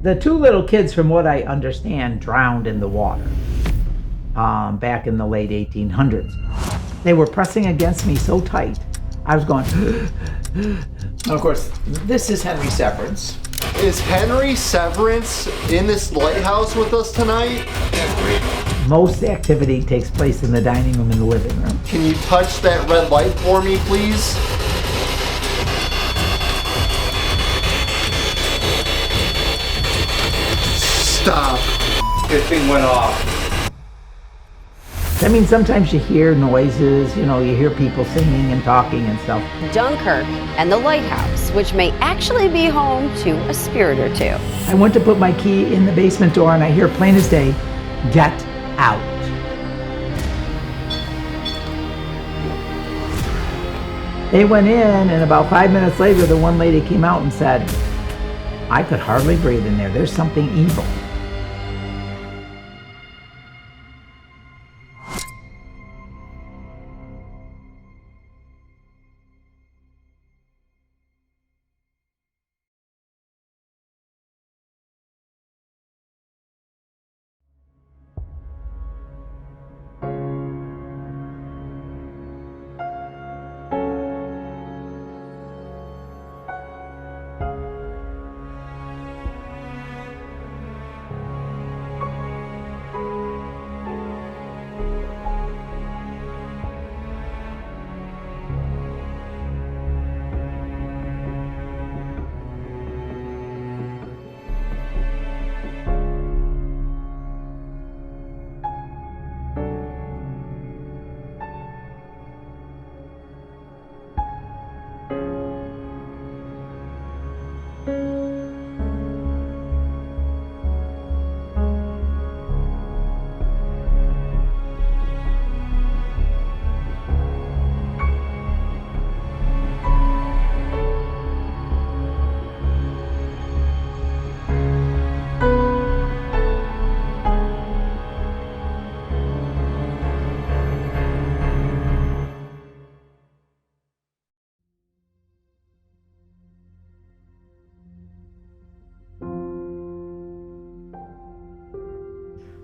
The two little kids, from what I understand, drowned in the water back in the late 1800s. They were pressing against me so tight, I was going... Of course, this is Henry Severance. Is Henry Severance in this lighthouse with us tonight? Most activity takes place in the dining room and the living room. Can you touch that red light for me, please? Stop. This thing went off. I mean, sometimes you hear noises, you hear people singing and talking and stuff. Dunkirk and the lighthouse, which may actually be home to a spirit or two. I went to put my key in the basement door and I hear plain as day, "Get out." They went in, and about 5 minutes later, the one lady came out and said, "I could hardly breathe in there. There's something evil."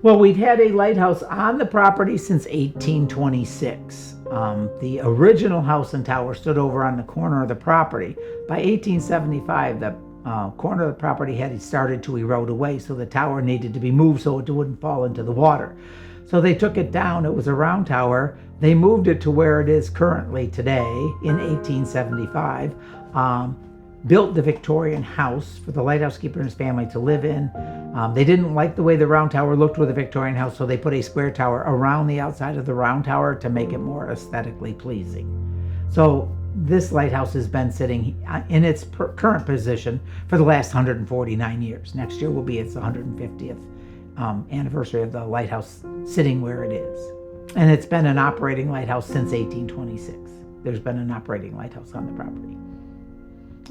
Well, we've had a lighthouse on the property since 1826. The original house and tower stood over on the corner of the property. By 1875, the corner of the property had started to erode away, so the tower needed to be moved so it wouldn't fall into the water. So they took it down. It was a round tower. They moved it to where it is currently today in 1875. Built the Victorian house for the lighthouse keeper and his family to live in. They didn't like the way the round tower looked with the Victorian house, so they put a square tower around the outside of the round tower to make it more aesthetically pleasing. So this lighthouse has been sitting in its current position for the last 149 years. Next year will be its 150th anniversary of the lighthouse sitting where it is. And it's been an operating lighthouse since 1826. There's been an operating lighthouse on the property.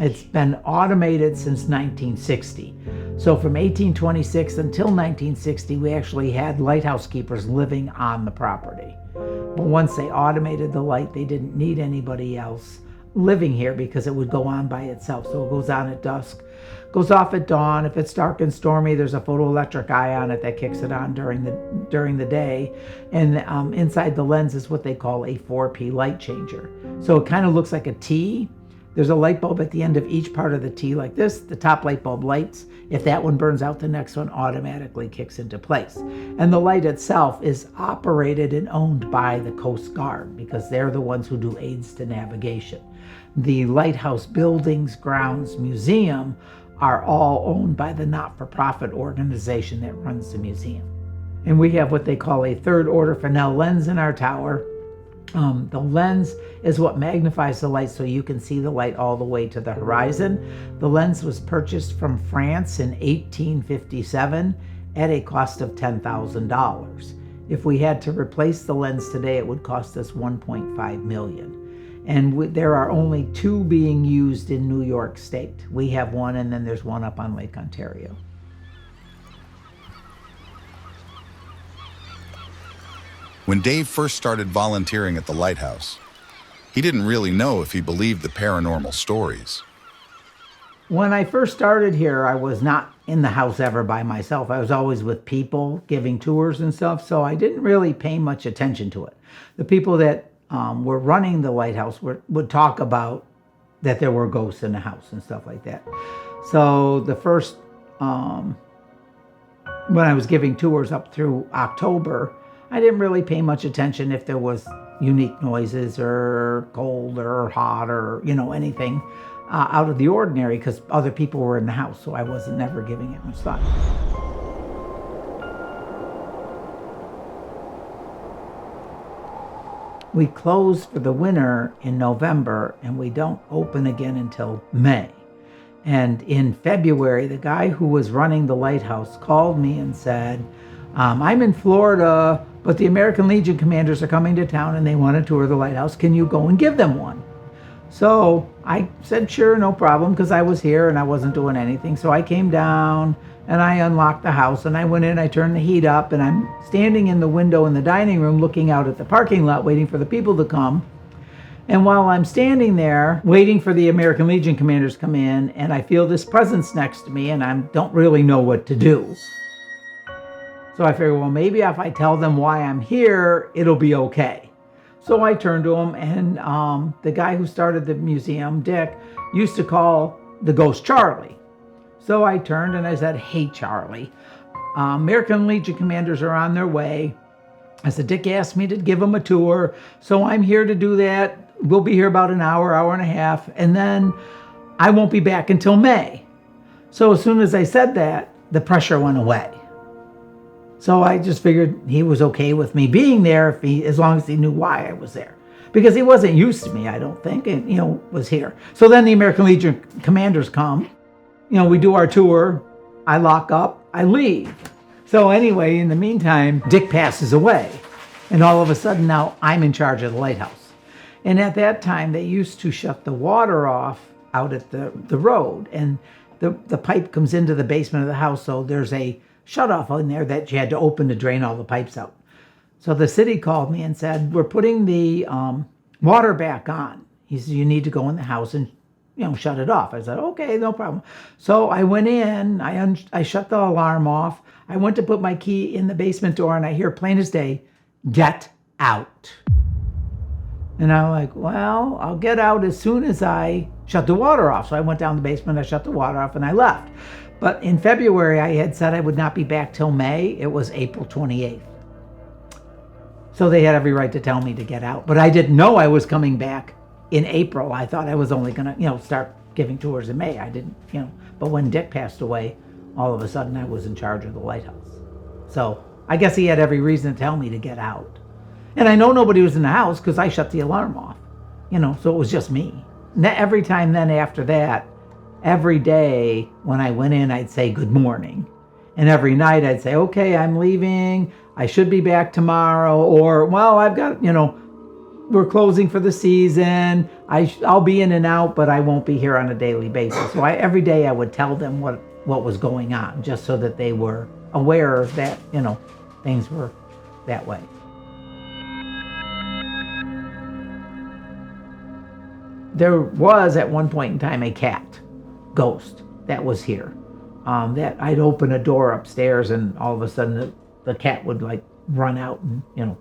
It's been automated since 1960. So from 1826 until 1960, we actually had lighthouse keepers living on the property. But once they automated the light, they didn't need anybody else living here because it would go on by itself. So it goes on at dusk, goes off at dawn. If it's dark and stormy, there's a photoelectric eye on it that kicks it on during the day. And inside the lens is what they call a 4P light changer. So it kind of looks like a T. There's a light bulb at the end of each part of the T like this. The top light bulb lights. If that one burns out, the next one automatically kicks into place. And the light itself is operated and owned by the Coast Guard because they're the ones who do aids to navigation. The lighthouse buildings, grounds, museum are all owned by the not-for-profit organization that runs the museum. And we have what they call a third order Fresnel lens in our tower. The lens is what magnifies the light so you can see the light all the way to the horizon. The lens was purchased from France in 1857 at a cost of $10,000. If we had to replace the lens today, it would cost us $1.5 million. And there are only two being used in New York State. We have one, and then there's one up on Lake Ontario. When Dave first started volunteering at the lighthouse, he didn't really know if he believed the paranormal stories. When I first started here, I was not in the house ever by myself. I was always with people giving tours and stuff, so I didn't really pay much attention to it. The people that were running the lighthouse would talk about that there were ghosts in the house and stuff like that. So the first, when I was giving tours up through October, I didn't really pay much attention if there was unique noises or cold or hot or, anything out of the ordinary, because other people were in the house, so I wasn't never giving it much thought. We close for the winter in November, and we don't open again until May. And in February, the guy who was running the lighthouse called me and said, I'm in Florida, but the American Legion commanders are coming to town and they want to tour the lighthouse. Can you go and give them one? So I said, sure, no problem, because I was here and I wasn't doing anything. So I came down and I unlocked the house and I went in, I turned the heat up, and I'm standing in the window in the dining room looking out at the parking lot waiting for the people to come. And while I'm standing there waiting for the American Legion commanders to come in, and I feel this presence next to me and I don't really know what to do. So I figured, well, maybe if I tell them why I'm here, it'll be okay. So I turned to him, and the guy who started the museum, Dick, used to call the ghost Charlie. So I turned and I said, hey, Charlie, American Legion commanders are on their way. I said, Dick asked me to give him a tour, so I'm here to do that. We'll be here about an hour, hour and a half, and then I won't be back until May. So as soon as I said that, the pressure went away. So I just figured he was okay with me being there as long as he knew why I was there. Because he wasn't used to me, I don't think, and, was here. So then the American Legion commanders come. We do our tour. I lock up. I leave. So anyway, in the meantime, Dick passes away. And all of a sudden now I'm in charge of the lighthouse. And at that time, they used to shut the water off out at the road. And the pipe comes into the basement of the house. So there's a shut off in there that you had to open to drain all the pipes out. So the city called me and said, we're putting the water back on. He said, you need to go in the house and shut it off. I said, okay, no problem. So I went in, I shut the alarm off. I went to put my key in the basement door, and I hear plain as day, get out. And I'm like, well, I'll get out as soon as I shut the water off. So I went down the basement, I shut the water off, and I left. But in February, I had said I would not be back till May. It was April 28th. So they had every right to tell me to get out. But I didn't know I was coming back in April. I thought I was only going to, start giving tours in May. I didn't, But when Dick passed away, all of a sudden I was in charge of the lighthouse. So I guess he had every reason to tell me to get out. And I know nobody was in the house because I shut the alarm off. So it was just me. Every time then after that, every day when I went in, I'd say good morning. And every night I'd say, okay, I'm leaving. I should be back tomorrow. Or, well, I've got, we're closing for the season. I'll be in and out, but I won't be here on a daily basis. So every day I would tell them what was going on, just so that they were aware that, things were that way. There was at one point in time a cat ghost that was here. That I'd open a door upstairs and all of a sudden the cat would run out and,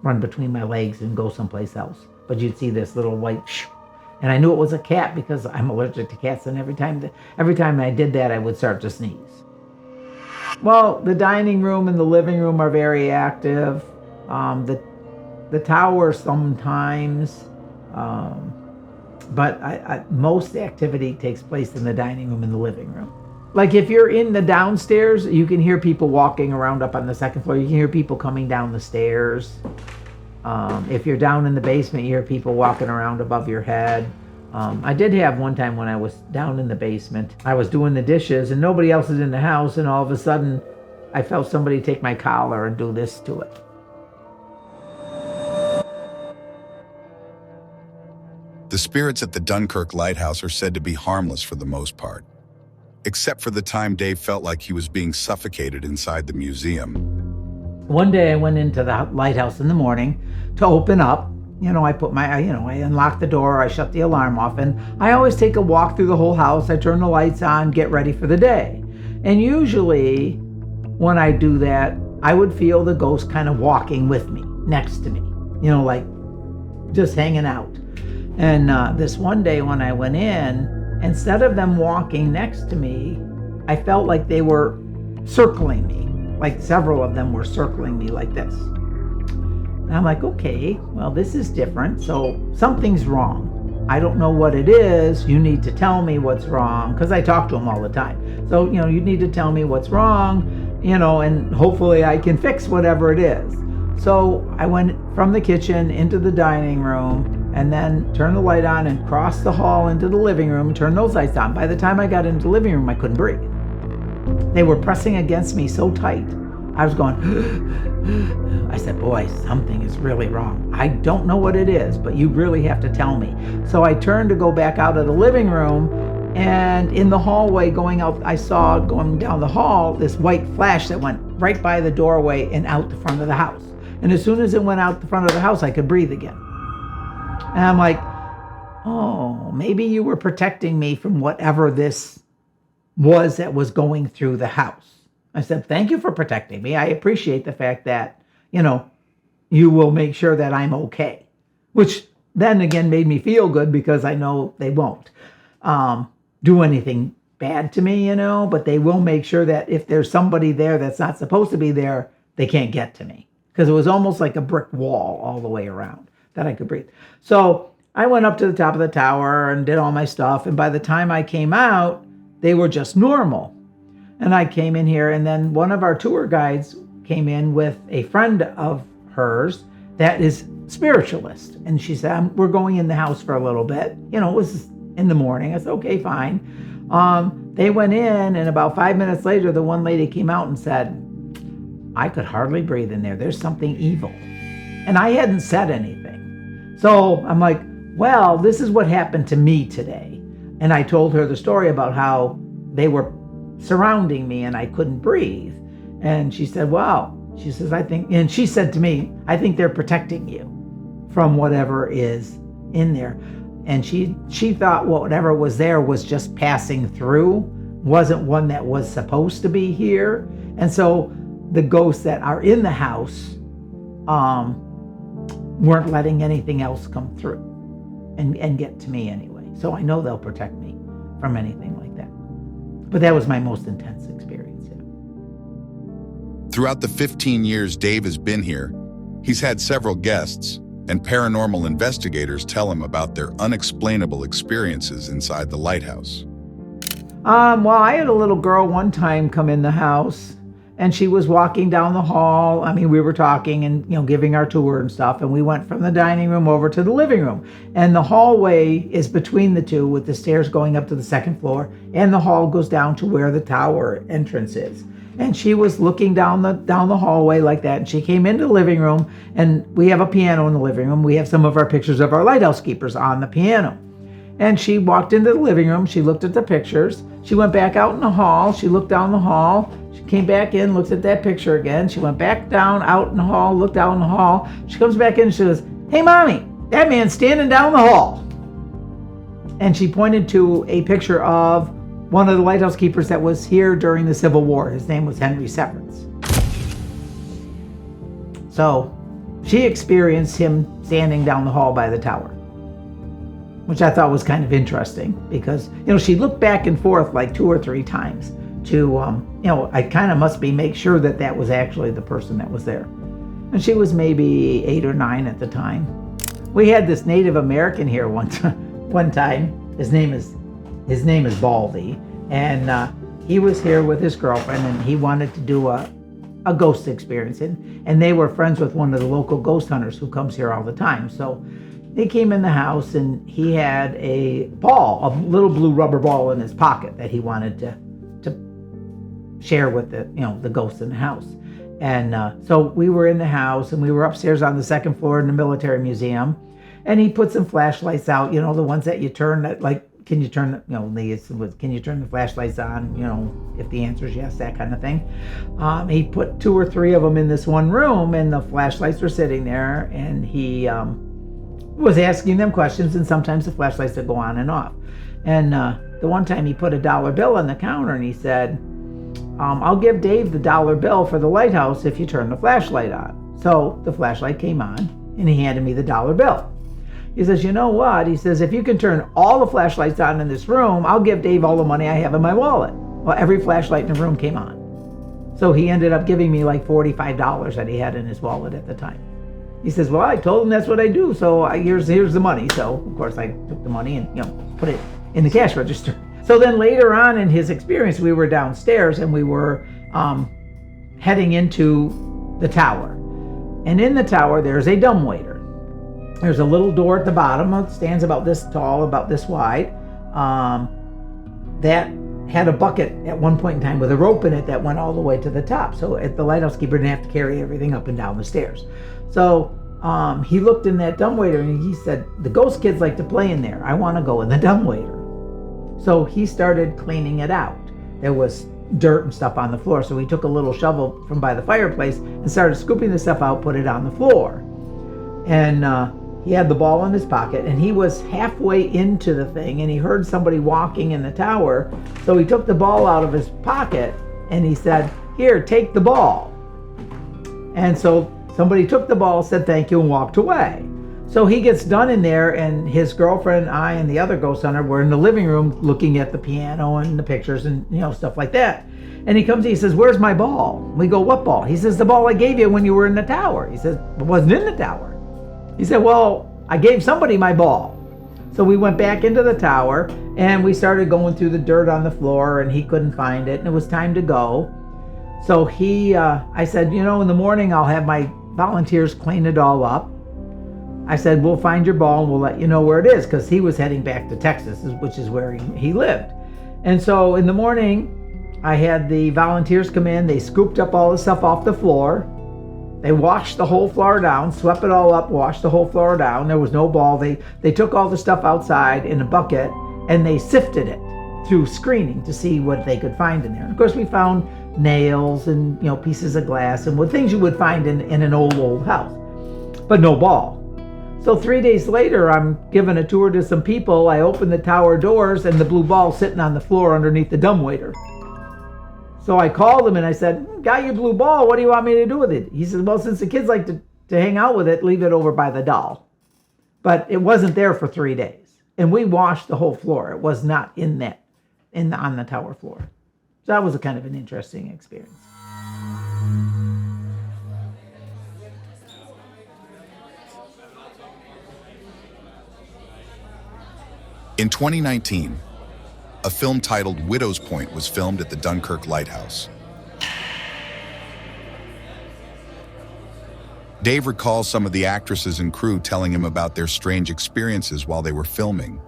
run between my legs and go someplace else. But you'd see this little white and I knew it was a cat because I'm allergic to cats, and every time I did that, I would start to sneeze. Well, the dining room and the living room are very active. The tower sometimes, but most activity takes place in the dining room and the living room. Like if you're in the downstairs, you can hear people walking around up on the second floor. You can hear people coming down the stairs. If you're down in the basement, you hear people walking around above your head. I did have one time when I was down in the basement. I was doing the dishes and nobody else is in the house, and all of a sudden I felt somebody take my collar and do this to it. The spirits at the Dunkirk Lighthouse are said to be harmless for the most part, except for the time Dave felt like he was being suffocated inside the museum. One day I went into the lighthouse in the morning to open up. I unlocked the door, I shut the alarm off, and I always take a walk through the whole house. I turn the lights on, get ready for the day. And usually when I do that, I would feel the ghost kind of walking with me, next to me, like just hanging out. And this one day when I went in, instead of them walking next to me, I felt like they were circling me. Like several of them were circling me like this. And I'm like, okay, well, this is different. So something's wrong. I don't know what it is. You need to tell me what's wrong, because I talk to them all the time. So, you need to tell me what's wrong, and hopefully I can fix whatever it is. So I went from the kitchen into the dining room and then turned the light on and crossed the hall into the living room, turned those lights on. By the time I got into the living room, I couldn't breathe. They were pressing against me so tight. I was going, I said, boy, something is really wrong. I don't know what it is, but you really have to tell me. So I turned to go back out of the living room, and in the hallway going out, I saw going down the hall this white flash that went right by the doorway and out the front of the house. And as soon as it went out the front of the house, I could breathe again. And I'm like, oh, maybe you were protecting me from whatever this was that was going through the house. I said, thank you for protecting me. I appreciate the fact that, you will make sure that I'm okay. Which then again made me feel good, because I know they won't do anything bad to me, but they will make sure that if there's somebody there that's not supposed to be there, they can't get to me. Because it was almost like a brick wall all the way around that I could breathe. So I went up to the top of the tower and did all my stuff. And by the time I came out, they were just normal. And I came in here, and then one of our tour guides came in with a friend of hers that is spiritualist. And she said, we're going in the house for a little bit. It was in the morning. I said, okay, fine. They went in, and about 5 minutes later, the one lady came out and said, I could hardly breathe in there. There's something evil. And I hadn't said anything. So I'm like, well, this is what happened to me today. And I told her the story about how they were surrounding me and I couldn't breathe. And she said, wow. She says, and she said to me, I think they're protecting you from whatever is in there. And she thought whatever was there was just passing through, wasn't one that was supposed to be here. And so the ghosts that are in the house weren't letting anything else come through and get to me anyway. So I know they'll protect me from anything like that. But that was my most intense experience. Yeah. Throughout the 15 years Dave has been here, he's had several guests, and paranormal investigators tell him about their unexplainable experiences inside the lighthouse. Well, I had a little girl one time come in the house, and she was walking down the hall. I mean, we were talking and, giving our tour and stuff, and we went from the dining room over to the living room. And the hallway is between the two, with the stairs going up to the second floor, and the hall goes down to where the tower entrance is. And she was looking down the hallway like that, and she came into the living room, and we have a piano in the living room. We have some of our pictures of our lighthouse keepers on the piano. And she walked into the living room, she looked at the pictures, she went back out in the hall, she looked down the hall, she came back in, looked at that picture again, she went back down, out in the hall, looked out in the hall, she comes back in and she goes, hey mommy, that man's standing down the hall. And she pointed to a picture of one of the lighthouse keepers that was here during the Civil War. His name was Henry Severance. So she experienced him standing down the hall by the tower, which I thought was kind of interesting because, she looked back and forth like 2 or 3 times to, I kind of must make sure that was actually the person that was there. And she was maybe 8 or 9 at the time. We had this Native American here one time. His name is Baldy, and he was here with his girlfriend, and he wanted to do a ghost experience, and they were friends with one of the local ghost hunters who comes here all the time. So they came in the house, and he had a little blue rubber ball in his pocket that he wanted to share with the ghosts in the house. And so we were in the house, and we were upstairs on the second floor in the military museum, and he put some flashlights out, the ones that you turn that, like, can you turn the flashlights on, if the answer is yes, that kind of thing. He put 2 or 3 of them in this one room, and the flashlights were sitting there, and he was asking them questions, and sometimes the flashlights would go on and off. And the one time he put a $1 bill on the counter, and he said, I'll give Dave the $1 bill for the lighthouse if you turn the flashlight on. So the flashlight came on, and he handed me the $1 bill. He says, you know what? He says, if you can turn all the flashlights on in this room, I'll give Dave all the money I have in my wallet. Well, every flashlight in the room came on. So he ended up giving me like $45 that he had in his wallet at the time. He says, well, I told him that's what I do, so here's the money. So, of course, I took the money and, put it in the cash register. So then later on in his experience, we were downstairs and we were heading into the tower. And in the tower, there's a dumbwaiter. There's a little door at the bottom. It stands about this tall, about this wide. That had a bucket at one point in time with a rope in it that went all the way to the top. So the lighthouse keeper didn't have to carry everything up and down the stairs. So he looked in that dumbwaiter and he said, the ghost kids like to play in there. I want to go in the dumbwaiter. So he started cleaning it out. There was dirt and stuff on the floor. So he took a little shovel from by the fireplace and started scooping the stuff out, put it on the floor. And he had the ball in his pocket, and he was halfway into the thing, and he heard somebody walking in the tower. So he took the ball out of his pocket, and he said, here, take the ball. And so somebody took the ball, said thank you, and walked away. So he gets done in there, and his girlfriend, I, and the other ghost hunter were in the living room looking at the piano and the pictures and stuff like that. And he comes, he says, where's my ball? We go, what ball? He says, the ball I gave you when you were in the tower. He says, it wasn't in the tower. He said, well, I gave somebody my ball. So we went back into the tower and we started going through the dirt on the floor, and he couldn't find it, and it was time to go. So I said, in the morning I'll have my volunteers clean it all up. I said, we'll find your ball and we'll let you know where it is, because he was heading back to Texas, which is where he lived. And so in the morning, I had the volunteers come in. They scooped up all the stuff off the floor. They washed the whole floor down, swept it all up, washed the whole floor down. There was no ball. They took all the stuff outside in a bucket and they sifted it through screening to see what they could find in there. Of course, we found nails and pieces of glass and things you would find in an old house, but no ball. So 3 days later, I'm giving a tour to some people. I open the tower doors and the blue ball sitting on the floor underneath the dumbwaiter. So I called him and I said, got your blue ball, what do you want me to do with it? He said, well, since the kids like to hang out with it, leave it over by the doll. But it wasn't there for 3 days. And we washed the whole floor. It was not on the tower floor. So that was a kind of an interesting experience. In 2019, a film titled Widow's Point was filmed at the Dunkirk Lighthouse. Dave recalls some of the actresses and crew telling him about their strange experiences while they were filming.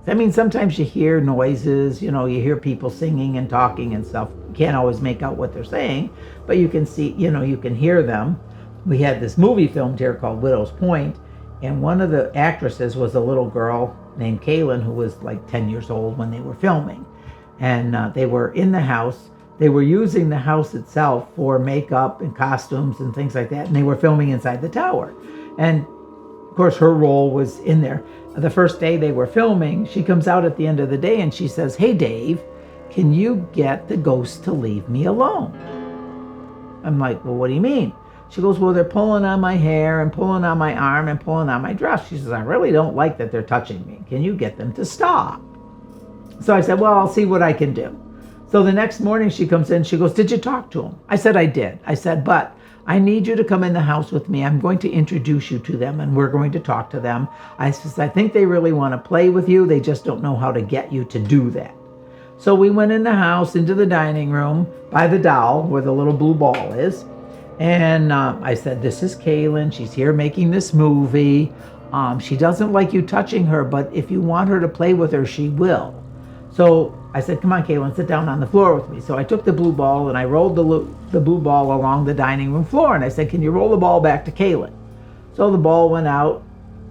I mean, sometimes you hear noises, you hear people singing and talking and stuff. You can't always make out what they're saying, but you can see, you can hear them. We had this movie filmed here called Widow's Point, and one of the actresses was a little girl named Kaylin, who was like 10 years old when they were filming. And they were in the house. They were using the house itself for makeup and costumes and things like that. And they were filming inside the tower. And of course, her role was in there. The first day they were filming, she comes out at the end of the day and she says, hey, Dave, can you get the ghost to leave me alone? I'm like, well, what do you mean? She goes, well, they're pulling on my hair and pulling on my arm and pulling on my dress. She says, I really don't like that they're touching me. Can you get them to stop? So I said, well, I'll see what I can do. So the next morning she comes in, she goes, did you talk to them? I said, I did. I said, but I need you to come in the house with me. I'm going to introduce you to them and we're going to talk to them. I said, I think they really want to play with you. They just don't know how to get you to do that. So we went in the house, into the dining room by the doll where the little blue ball is. And I said, this is Kaylin. She's here making this movie. She doesn't like you touching her, but if you want her to play with her, she will. So I said, come on, Kaylin, sit down on the floor with me. So I took the blue ball and I rolled the blue ball along the dining room floor. And I said, can you roll the ball back to Kaylin? So the ball went out,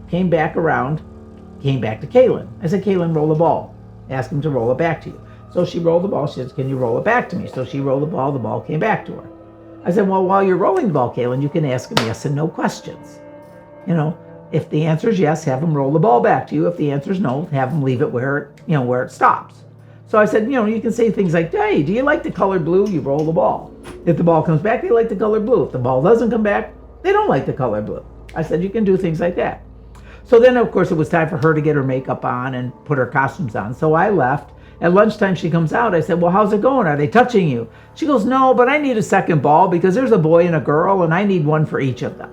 came back around, came back to Kaylin. I said, Kaylin, roll the ball. Ask him to roll it back to you. So she rolled the ball. She said, can you roll it back to me? So she rolled the ball came back to her. I said, well, while you're rolling the ball, Kaylin, you can ask him yes and no questions. If the answer is yes, have him roll the ball back to you. If the answer is no, have him leave it where it stops. So So I said, you can say things like, hey, do you like the color blue? You roll the ball. If the ball comes back, they like the color blue. If the ball doesn't come back, they don't like the color blue. I said, you can do things like that. So then, of course, it was time for her to get her makeup on and put her costumes on. So I left. At lunchtime, she comes out. I said, well, how's it going? Are they touching you? She goes, no, but I need a second ball because there's a boy and a girl, and I need one for each of them.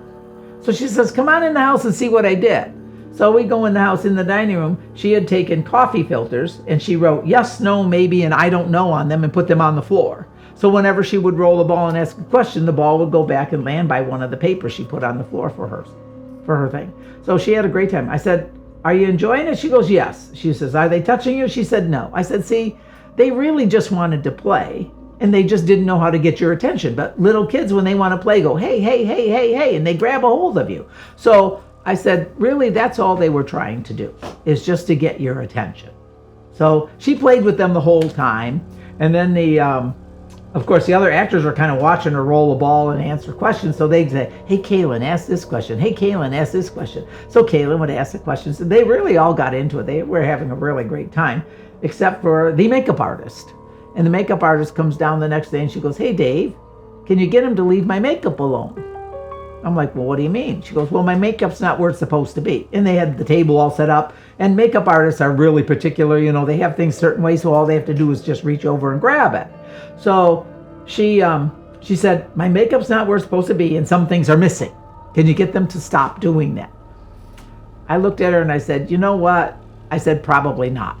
So she says, come on in the house and see what I did. So we go in the house, in the dining room. She had taken coffee filters and she wrote yes, no, maybe, and I don't know on them and put them on the floor. So whenever she would roll the ball and ask a question, the ball would go back and land by one of the papers she put on the floor for her thing. So she had a great time. I said, are you enjoying it? She goes, yes. She says, are they touching you? She said, no. I said, see, they really just wanted to play and they just didn't know how to get your attention. But little kids, when they want to play, go, hey, hey, hey, hey, hey, and they grab a hold of you. So I said, really, that's all they were trying to do, is just to get your attention. So she played with them the whole time. And then of course, the other actors were kind of watching her roll a ball and answer questions. So they'd say, hey, Kaylin, ask this question. Hey, Kaylin, ask this question. So Kaylin would ask the questions. And they really all got into it. They were having a really great time, except for the makeup artist. And the makeup artist comes down the next day and she goes, hey, Dave, can you get him to leave my makeup alone? I'm like, well, what do you mean? She goes, well, my makeup's not where it's supposed to be. And they had the table all set up. And makeup artists are really particular. They have things certain ways, so all they have to do is just reach over and grab it. So she said, my makeup's not where it's supposed to be and some things are missing. Can you get them to stop doing that? I looked at her and I said, you know what? I said, probably not.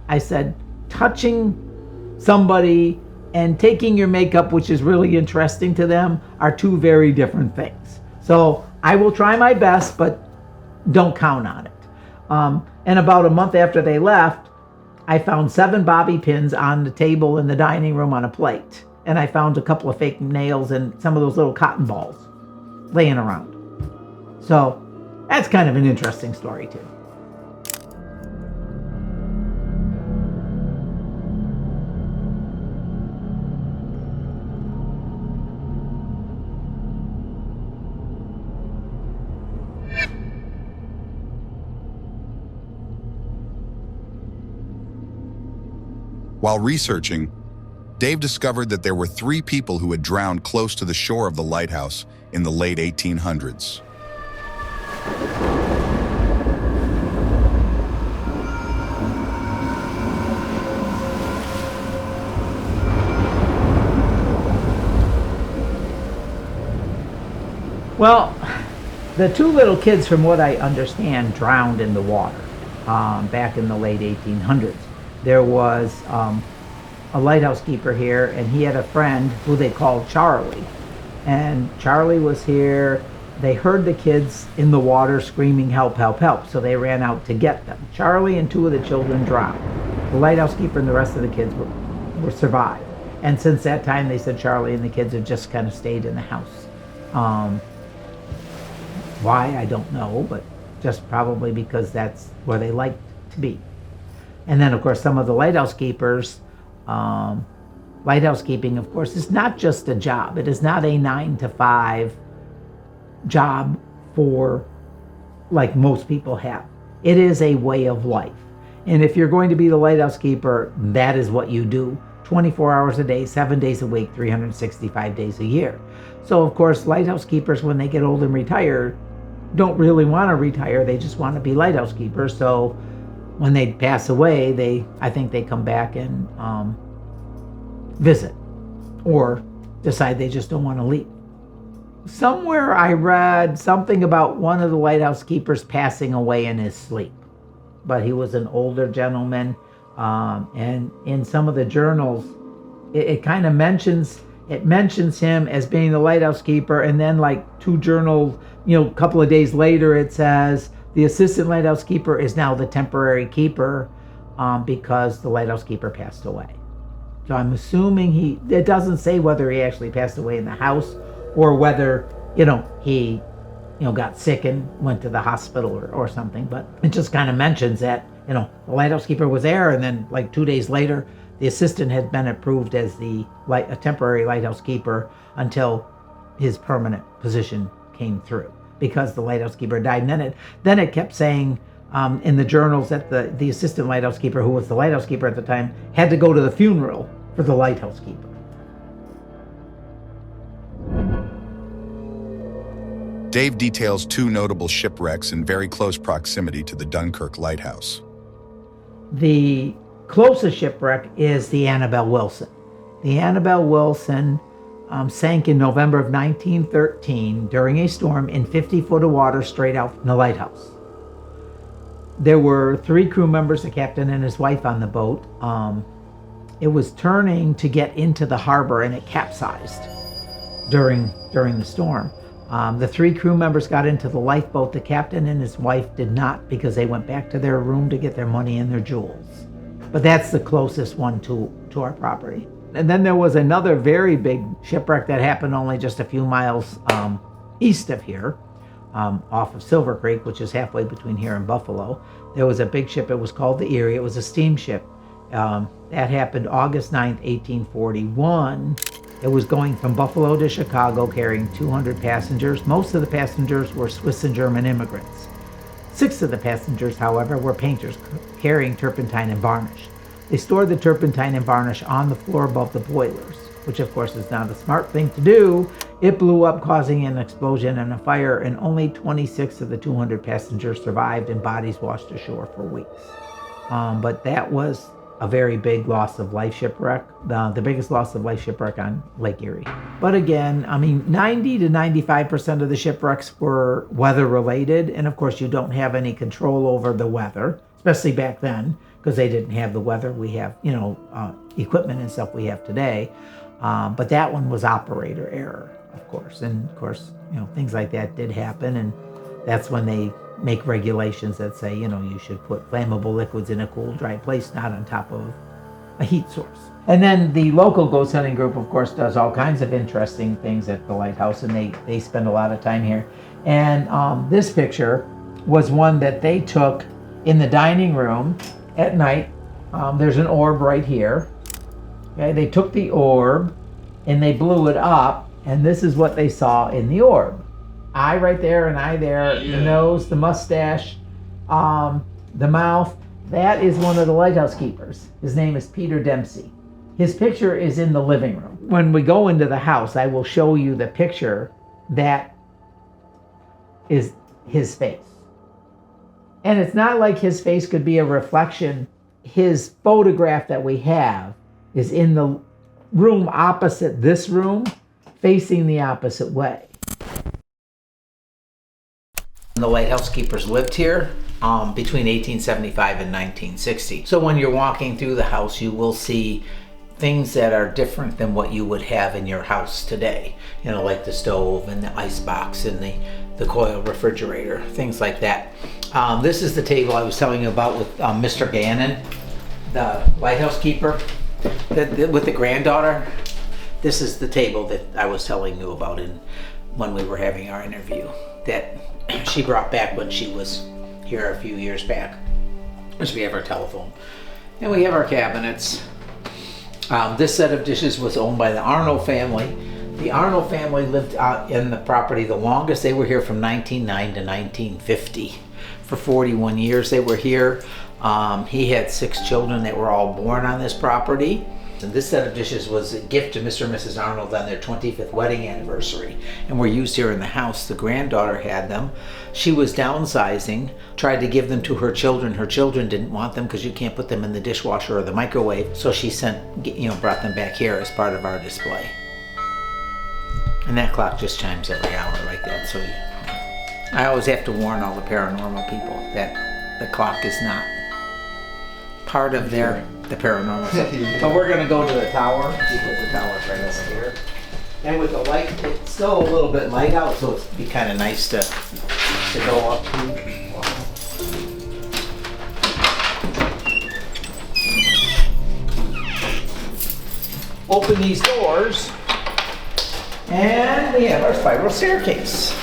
I said, touching somebody and taking your makeup, which is really interesting to them, are two very different things. So I will try my best, but don't count on it. And about a month after they left, I found 7 bobby pins on the table in the dining room on a plate. And I found a couple of fake nails and some of those little cotton balls laying around. So that's kind of an interesting story too. While researching, Dave discovered that there were 3 people who had drowned close to the shore of the lighthouse in the late 1800s. Well, the 2 little kids, from what I understand, drowned in the water back in the late 1800s. There was a lighthouse keeper here, and he had a friend who they called Charlie. And Charlie was here. They heard the kids in the water screaming, help, help, help. So they ran out to get them. Charlie and 2 of the children drowned. The lighthouse keeper and the rest of the kids were survived. And since that time, they said Charlie and the kids have just kind of stayed in the house. Why, I don't know, but just probably because that's where they liked to be. And then, of course, some of the lighthouse keepers, lighthouse keeping, of course, is not just a job. It is not a 9-to-5 job for, like most people have. It is a way of life. And if you're going to be the lighthouse keeper, that is what you do. 24 hours a day, 7 days a week, 365 days a year. So, of course, lighthouse keepers, when they get old and retire, don't really want to retire. They just want to be lighthouse keepers. So when they pass away, I think they come back and visit or decide they just don't want to leave. Somewhere I read something about one of the lighthouse keepers passing away in his sleep, but he was an older gentleman, and in some of the journals, it kind of mentions him as being the lighthouse keeper, and then like 2 journals, a couple of days later, it says the assistant lighthouse keeper is now the temporary keeper because the lighthouse keeper passed away. So I'm assuming it doesn't say whether he actually passed away in the house or whether, he, got sick and went to the hospital or something. But it just kind of mentions that, the lighthouse keeper was there, and then like 2 days later, the assistant had been approved as a temporary lighthouse keeper until his permanent position came through, because the lighthouse keeper died. And then it kept saying in the journals that the assistant lighthouse keeper, who was the lighthouse keeper at the time, had to go to the funeral for the lighthouse keeper. Dave details 2 notable shipwrecks in very close proximity to the Dunkirk Lighthouse. The closest shipwreck is the Annabelle Wilson. The Annabelle Wilson sank in November of 1913 during a storm in 50 foot of water straight out from the lighthouse. There were 3 crew members, the captain and his wife, on the boat. It was turning to get into the harbor and it capsized during the storm. The 3 crew members got into the lifeboat. The captain and his wife did not, because they went back to their room to get their money and their jewels. But that's the closest one to our property. And then there was another very big shipwreck that happened only just a few miles east of here, off of Silver Creek, which is halfway between here and Buffalo. There was a big ship. It was called the Erie. It was a steamship. That happened August 9th, 1841. It was going from Buffalo to Chicago, carrying 200 passengers. Most of the passengers were Swiss and German immigrants. 6 of the passengers, however, were painters carrying turpentine and varnish. They stored the turpentine and varnish on the floor above the boilers, which of course is not a smart thing to do. It blew up, causing an explosion and a fire, and only 26 of the 200 passengers survived, and bodies washed ashore for weeks. But that was a very big loss of life shipwreck, the biggest loss of life shipwreck on Lake Erie. But again, I mean, 90 to 95% of the shipwrecks were weather related, and of course you don't have any control over the weather, especially back then, because they didn't have the weather we have, equipment and stuff we have today. But that one was operator error, of course. And of course, things like that did happen, and that's when they make regulations that say, you should put flammable liquids in a cool, dry place, not on top of a heat source. And then the local ghost hunting group, of course, does all kinds of interesting things at the lighthouse, and they spend a lot of time here. And this picture was one that they took in the dining room at night. There's an orb right here. Okay, they took the orb and they blew it up, and this is what they saw in the orb. Eye right there, and eye there, the nose, the mustache, the mouth. That is one of the lighthouse keepers. His name is Peter Dempsey. His picture is in the living room. When we go into the house, I will show you the picture that is his face. And it's not like his face could be a reflection. His photograph that we have is in the room opposite this room, facing the opposite way. The lighthouse keepers lived here between 1875 and 1960. So when you're walking through the house, you will see things that are different than what you would have in your house today. Like the stove and the ice box and the coil refrigerator, things like that. This is the table I was telling you about with Mr. Gannon, the lighthouse keeper, with the granddaughter. This is the table that I was telling you about when we were having our interview, that she brought back when she was here a few years back. So we have our telephone, and we have our cabinets. This set of dishes was owned by the Arnold family. The Arnold family lived out in the property the longest. They were here from 1909 to 1950. For 41 years they were here. He had 6 children that were all born on this property. And this set of dishes was a gift to Mr. and Mrs. Arnold on their 25th wedding anniversary, and were used here in the house. The granddaughter had them. She was downsizing, tried to give them to her children. Her children didn't want them because you can't put them in the dishwasher or the microwave. So she brought them back here as part of our display. And that clock just chimes every hour like that. So I always have to warn all the paranormal people that the clock is not part of the paranormal stuff. But we're gonna go to the tower, because the tower's right over here. And with the light, it's still a little bit light out, so it'd be kind of nice to go up to. Open these doors, and we have our spiral staircase.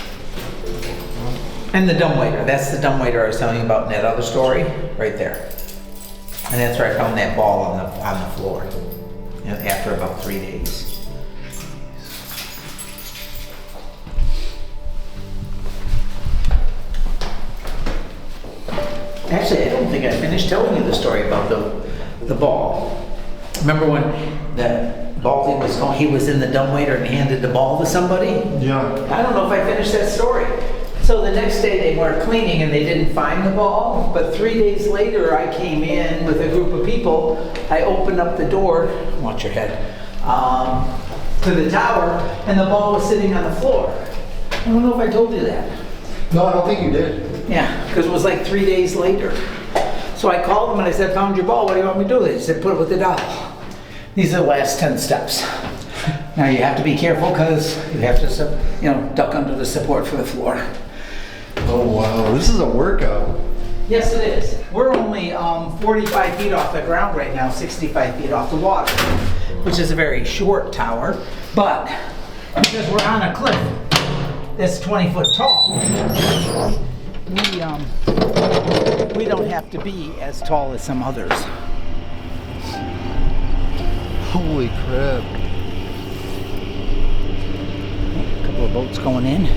And the dumbwaiter. That's the dumbwaiter I was telling you about in that other story, right there. And that's where I found that ball on the floor, after about 3 days. Actually, I don't think I finished telling you the story about the ball. Remember when the Baldy was going, he was in the dumbwaiter and handed the ball to somebody? Yeah. I don't know if I finished that story. So the next day they were cleaning and they didn't find the ball, but 3 days later I came in with a group of people. I opened up the door, watch your head, to the tower, and the ball was sitting on the floor. I don't know if I told you that. No, I don't think you did. Yeah, because it was like 3 days later. So I called them and I said, found your ball, what do you want me to do with it? He said, put it with the doll. These are the last 10 steps. Now you have to be careful because you have to, duck under the support for the floor. Oh wow, this is a workout. Yes, it is. We're only 45 feet off the ground right now, 65 feet off the water, which is a very short tower, but because we're on a cliff that's 20 foot tall, we don't have to be as tall as some others. Holy crap. A couple of boats going in.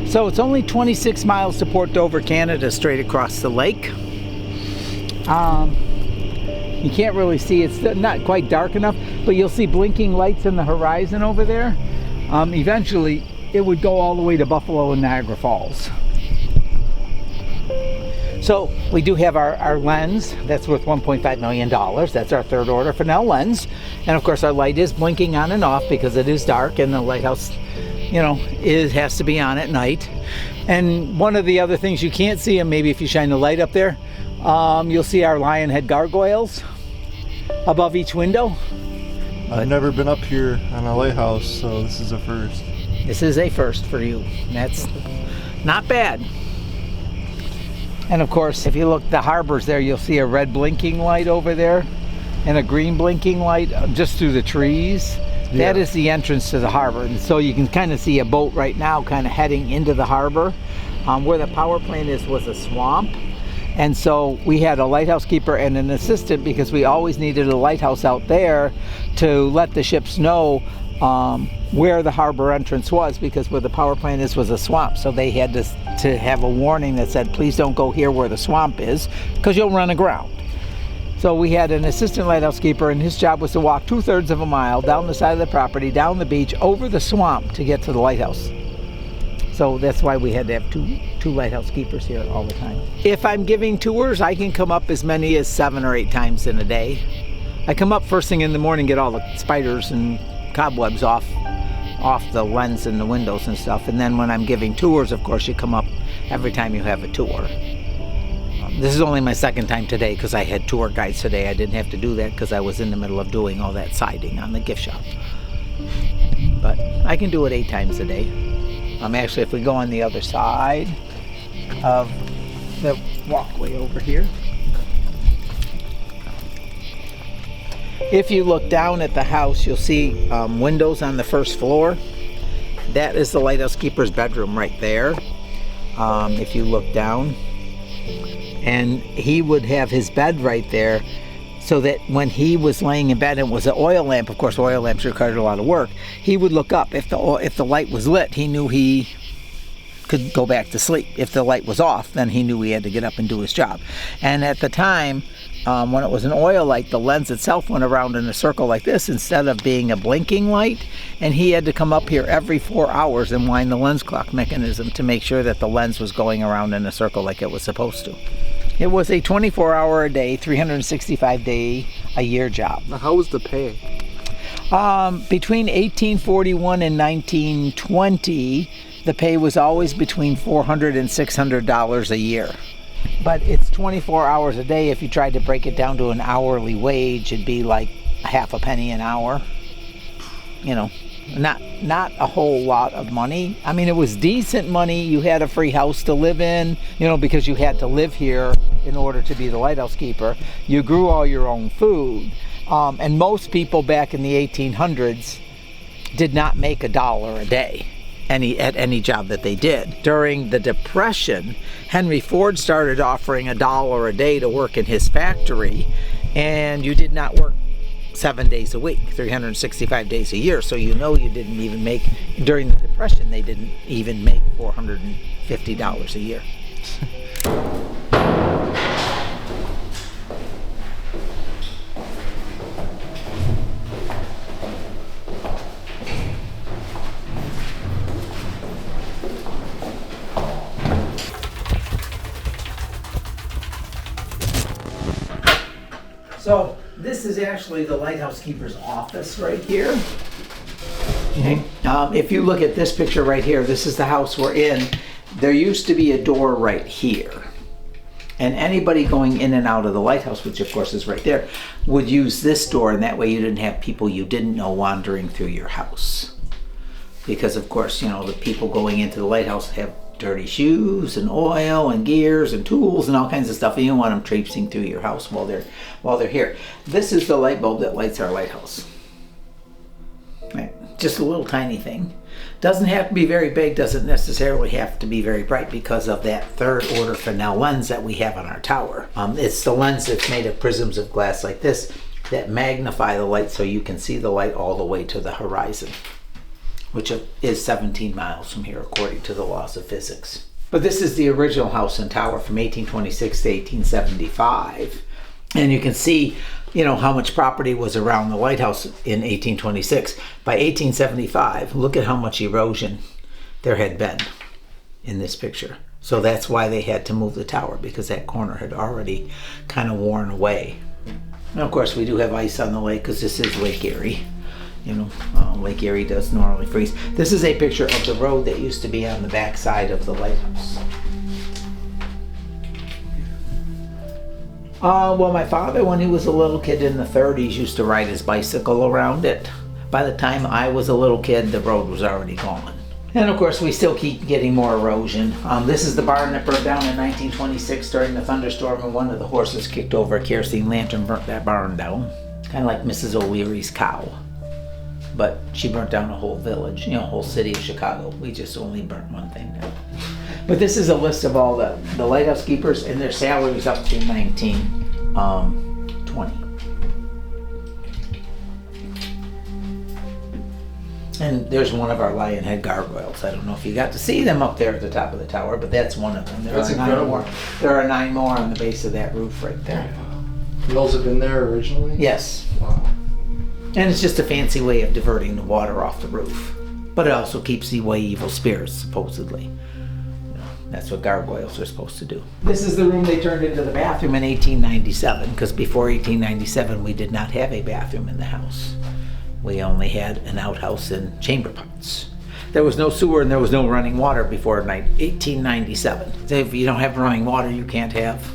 So it's only 26 miles to Port Dover, Canada, straight across the lake. You can't really see, it's not quite dark enough, but you'll see blinking lights in the horizon over there. Eventually, it would go all the way to Buffalo and Niagara Falls. So we do have our lens that's worth $1.5 million. That's our third order Fresnel lens. And of course our light is blinking on and off because it is dark and the lighthouse, has to be on at night. And one of the other things you can't see, and maybe if you shine the light up there, you'll see our lion head gargoyles above each window. I've never been up here on a lighthouse, so this is a first. This is a first for you. That's not bad. And of course, if you look, the harbor's there, you'll see a red blinking light over there and a green blinking light just through the trees. Yeah. That is the entrance to the harbor. And so you can kind of see a boat right now kind of heading into the harbor. Where the power plant was a swamp. And so we had a lighthouse keeper and an assistant because we always needed a lighthouse out there to let the ships know where the harbor entrance was, because where the power plant was a swamp. So they had to have a warning that said, please don't go here where the swamp is because you'll run aground. So we had an assistant lighthouse keeper, and his job was to walk 2/3 of a mile down the side of the property, down the beach, over the swamp to get to the lighthouse. So that's why we had to have two lighthouse keepers here all the time. If I'm giving tours, I can come up as many as 7 or 8 times in a day. I come up first thing in the morning, get all the spiders and cobwebs off the lens and the windows and stuff. And then when I'm giving tours, of course, you come up every time you have a tour. This is only my second time today because I had tour guides today. I didn't have to do that because I was in the middle of doing all that siding on the gift shop. But I can do it 8 times a day. Actually, if we go on the other side of the walkway over here, if you look down at the house, you'll see windows on the first floor. That is the lighthouse keeper's bedroom right there. If you look down, and he would have his bed right there, so that when he was laying in bed, and it was an oil lamp, of course oil lamps required a lot of work, he would look up. If the light was lit, he knew he could go back to sleep. If the light was off, then he knew he had to get up and do his job. And at the time, when it was an oil light, the lens itself went around in a circle like this instead of being a blinking light, and he had to come up here every 4 hours and wind the lens clock mechanism to make sure that the lens was going around in a circle like it was supposed to. It was a 24-hour-a-day, 365-day-a-year job. Now, how was the pay? Between 1841 and 1920, the pay was always between $400 and $600 a year. But it's 24 hours a day. If you tried to break it down to an hourly wage, it'd be like half a penny an hour. Not a whole lot of money. I mean, it was decent money. You had a free house to live in, because you had to live here in order to be the lighthouse keeper. You grew all your own food. And most people back in the 1800s did not make $1 a day at any job that they did. During the Depression, Henry Ford started offering $1 a day to work in his factory, and you did not work 7 days a week, 365 days a year. So you didn't even make, during the Depression, they didn't even make $450 a year. So this is actually the lighthouse keeper's office right here. Okay. If you look at this picture right here, this is the house we're in. There used to be a door right here. And anybody going in and out of the lighthouse, which of course is right there, would use this door, and that way you didn't have people you didn't know wandering through your house. Because of course, you know, the people going into the lighthouse have dirty shoes and oil and gears and tools and all kinds of stuff. And you don't want them traipsing through your house while they're here. This is the light bulb that lights our lighthouse. Right. Just a little tiny thing. Doesn't have to be very big, doesn't necessarily have to be very bright because of that third order Fresnel lens that we have on our tower. It's the lens that's made of prisms of glass like this that magnify the light so you can see the light all the way to the horizon, which is 17 miles from here according to the laws of physics. But this is the original house and tower from 1826 to 1875. And you can see, you know, how much property was around the lighthouse in 1826. By 1875, look at how much erosion there had been in this picture. So that's why they had to move the tower, because that corner had already kind of worn away. And of course, we do have ice on the lake because this is Lake Erie. You know, Lake Erie does normally freeze. This is a picture of the road that used to be on the back side of the lighthouse. Well, my father, when he was a little kid in the 30s, used to ride his bicycle around it. By the time I was a little kid, the road was already gone. And of course, we still keep getting more erosion. This is the barn that burned down in 1926 during the thunderstorm, and one of the horses kicked over a kerosene lantern, burnt that barn down. Kind of like Mrs. O'Leary's cow. But she burnt down a whole village, you know, whole city of Chicago. We just only burnt one thing down. But this is a list of all the lighthouse keepers and their salaries up to 1920. And there's one of our lion head gargoyles. I don't know if you got to see them up there at the top of the tower, but that's one of them. That's incredible. There are 9 more on the base of that roof right there. Those have been there originally? Yes. Wow. And it's just a fancy way of diverting the water off the roof. But it also keeps away evil spirits, supposedly. That's what gargoyles are supposed to do. This is the room they turned into the bathroom in 1897, because before 1897 we did not have a bathroom in the house. We only had an outhouse and chamber pots. There was no sewer and there was no running water before 1897. So if you don't have running water, you can't have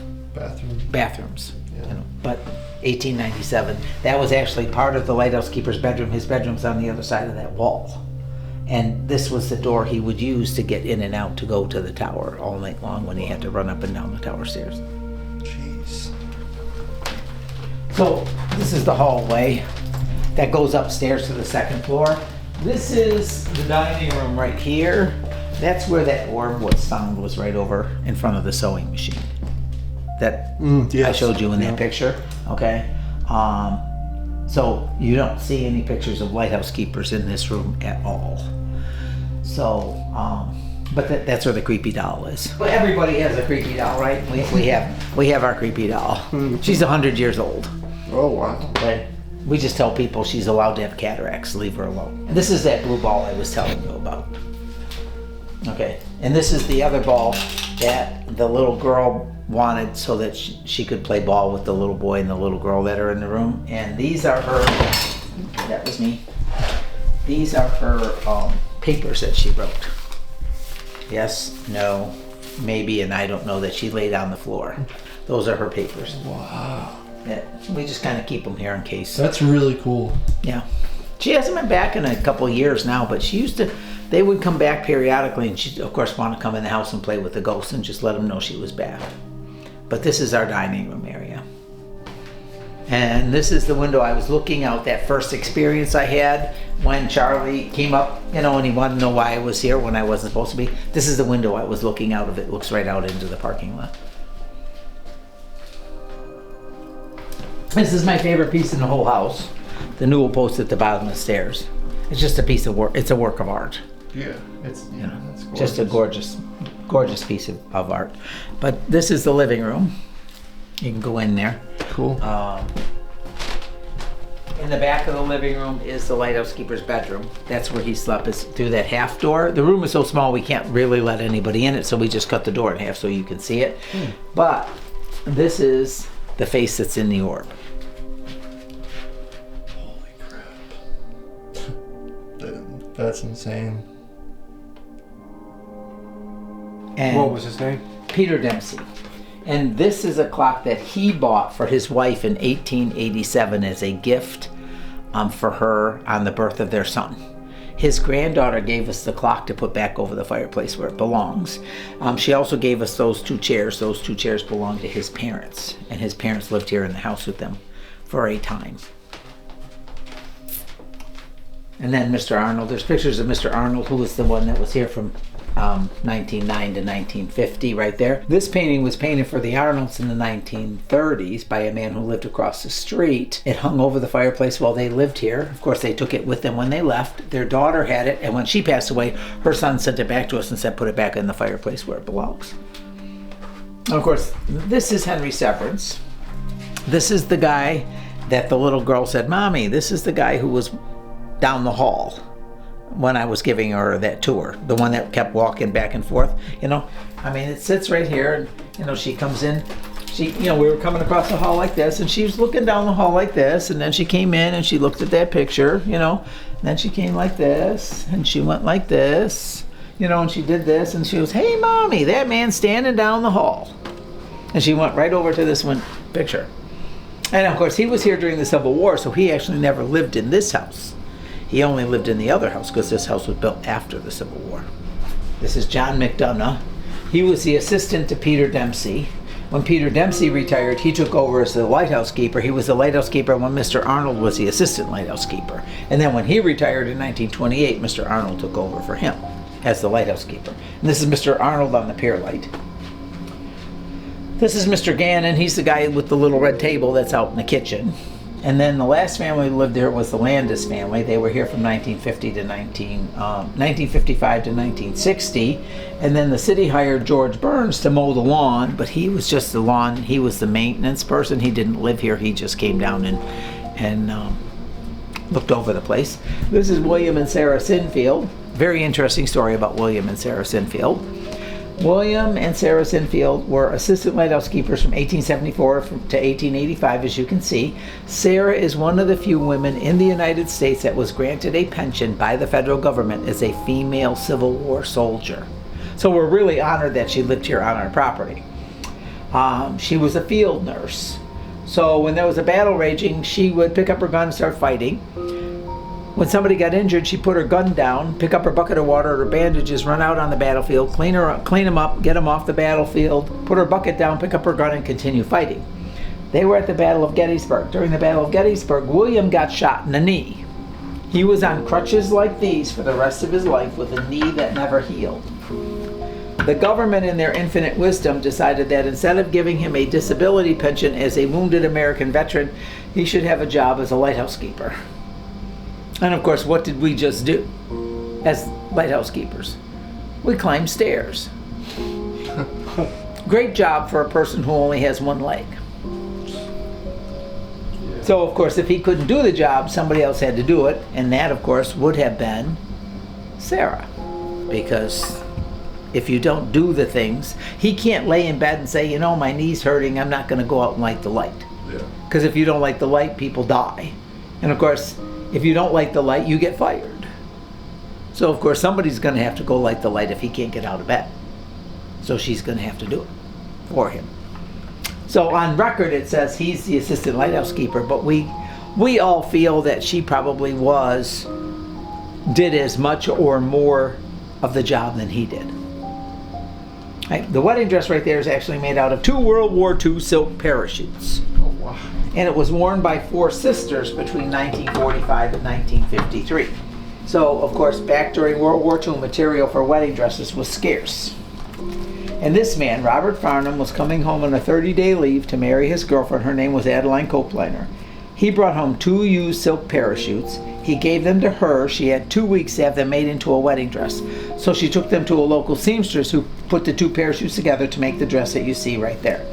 bathrooms. Yeah. You know. But 1897, that was actually part of the lighthouse keeper's bedroom. His bedroom's on the other side of that wall. And this was the door he would use to get in and out to go to the tower all night long when he had to run up and down the tower stairs. Jeez. So this is the hallway that goes upstairs to the second floor. This is the dining room right here. That's where that wormwood sound was, right over in front of the sewing machine. That yes. I showed you in that picture, okay? So you don't see any pictures of lighthouse keepers in this room at all. So, but that's where the creepy doll is. Well, everybody has a creepy doll, right? We have our creepy doll. She's 100 years old. Oh, wow. But we just tell people she's allowed to have cataracts, leave her alone. And this is that blue ball I was telling you about. Okay, and this is the other ball that the little girl wanted so that she could play ball with the little boy and the little girl that are in the room. And these are her, that was me, these are her papers that she wrote. Yes, no, maybe, and I don't know, that she laid on the floor. Those are her papers. Wow. Yeah, we just kind of keep them here in case. That's really cool. Yeah. She hasn't been back in a couple of years now, but she used to, they would come back periodically, and she'd of course want to come in the house and play with the ghosts and just let them know she was back. But this is our dining room area. And this is the window I was looking out, that first experience I had when Charlie came up, you know, and he wanted to know why I was here when I wasn't supposed to be. This is the window I was looking out of. It looks right out into the parking lot. This is my favorite piece in the whole house. The newel post at the bottom of the stairs. It's just a piece of work. It's a work of art. Yeah, it's, You know, that's gorgeous. just a gorgeous Gorgeous piece of art. But this is the living room. You can go in there. Cool. In the back of the living room is the lighthouse keeper's bedroom. That's where he slept, is through that half door. The room is so small we can't really let anybody in it, so we just cut the door in half so you can see it. But this is the face that's in the orb. Holy crap. That's insane. And What was his name? Peter Dempsey. And this is a clock that he bought for his wife in 1887 as a gift for her on the birth of their son. His granddaughter gave us the clock to put back over the fireplace where it belongs. She also gave us those two chairs. Those two chairs belonged to his parents, and his parents lived here in the house with them for a time. And then Mr. Arnold, there's pictures of Mr. Arnold, who was the one that was here from 1909 to 1950 right there. This painting was painted for the Arnolds in the 1930s by a man who lived across the street. It hung over the fireplace while they lived here. Of course, they took it with them when they left. Their daughter had it, and when she passed away, her son sent it back to us and said, put it back in the fireplace where it belongs. And of course, this is Henry Severance. This is the guy that the little girl said, Mommy, this is the guy who was down the hall when I was giving her that tour, the one that kept walking back and forth, I mean, it sits right here, and, she comes in, we were coming across the hall like this, and she was looking down the hall like this, and then she came in and she looked at that picture, and then she came like this, and she went like this, and she did this, and she goes, hey, Mommy, that man's standing down the hall. And she went right over to this one picture. And of course, he was here during the Civil War, so he actually never lived in this house. He only lived in the other house because this house was built after the Civil War. This is John McDonough. He was the assistant to Peter Dempsey. When Peter Dempsey retired, he took over as the lighthouse keeper. He was the lighthouse keeper when Mr. Arnold was the assistant lighthouse keeper. And then when he retired in 1928, Mr. Arnold took over for him as the lighthouse keeper. And this is Mr. Arnold on the pier light. This is Mr. Gannon. He's the guy with the little red table that's out in the kitchen. And then the last family who lived there was the Landis family. They were here from 1955 to 1960. And then the city hired George Burns to mow the lawn, but he was just the lawn. He was the maintenance person. He didn't live here. He just came down and looked over the place. This is William and Sarah Sinfield. Very interesting story about William and Sarah Sinfield. William and Sarah Sinfield were assistant lighthouse keepers from 1874 to 1885, as you can see. Sarah is one of the few women in the United States that was granted a pension by the federal government as a female Civil War soldier. So we're really honored that she lived here on our property. She was a field nurse. So when there was a battle raging, she would pick up her gun and start fighting. When somebody got injured, she'd put her gun down, pick up her bucket of water or her bandages, run out on the battlefield, clean them up, get them off the battlefield, put her bucket down, pick up her gun, and continue fighting. They were at the Battle of Gettysburg. During the Battle of Gettysburg, William got shot in the knee. He was on crutches like these for the rest of his life with a knee that never healed. The government, in their infinite wisdom, decided that instead of giving him a disability pension as a wounded American veteran, he should have a job as a lighthouse keeper. And of course, what did we just do as lighthouse keepers? We climbed stairs. Great job for a person who only has one leg. So of course, if he couldn't do the job, somebody else had to do it, and that of course would have been Sarah. Because if you don't do the things, he can't lay in bed and say, my knee's hurting, I'm not going to go out and light the light. Because if you don't light the light, people die. And of course, if you don't light the light, you get fired. So of course somebody's going to have to go light the light if he can't get out of bed. So she's going to have to do it for him. So on record it says he's the assistant lighthouse keeper, but we all feel that she probably did as much or more of the job than he did. Right? The wedding dress right there is actually made out of 2 World War II silk parachutes. Oh, wow. And it was worn by 4 sisters between 1945 and 1953. So, of course, back during World War II, material for wedding dresses was scarce. And this man, Robert Farnham, was coming home on a 30-day leave to marry his girlfriend. Her name was Adeline Copliner. He brought home 2 used silk parachutes. He gave them to her. She had 2 weeks to have them made into a wedding dress. So she took them to a local seamstress who put the 2 parachutes together to make the dress that you see right there.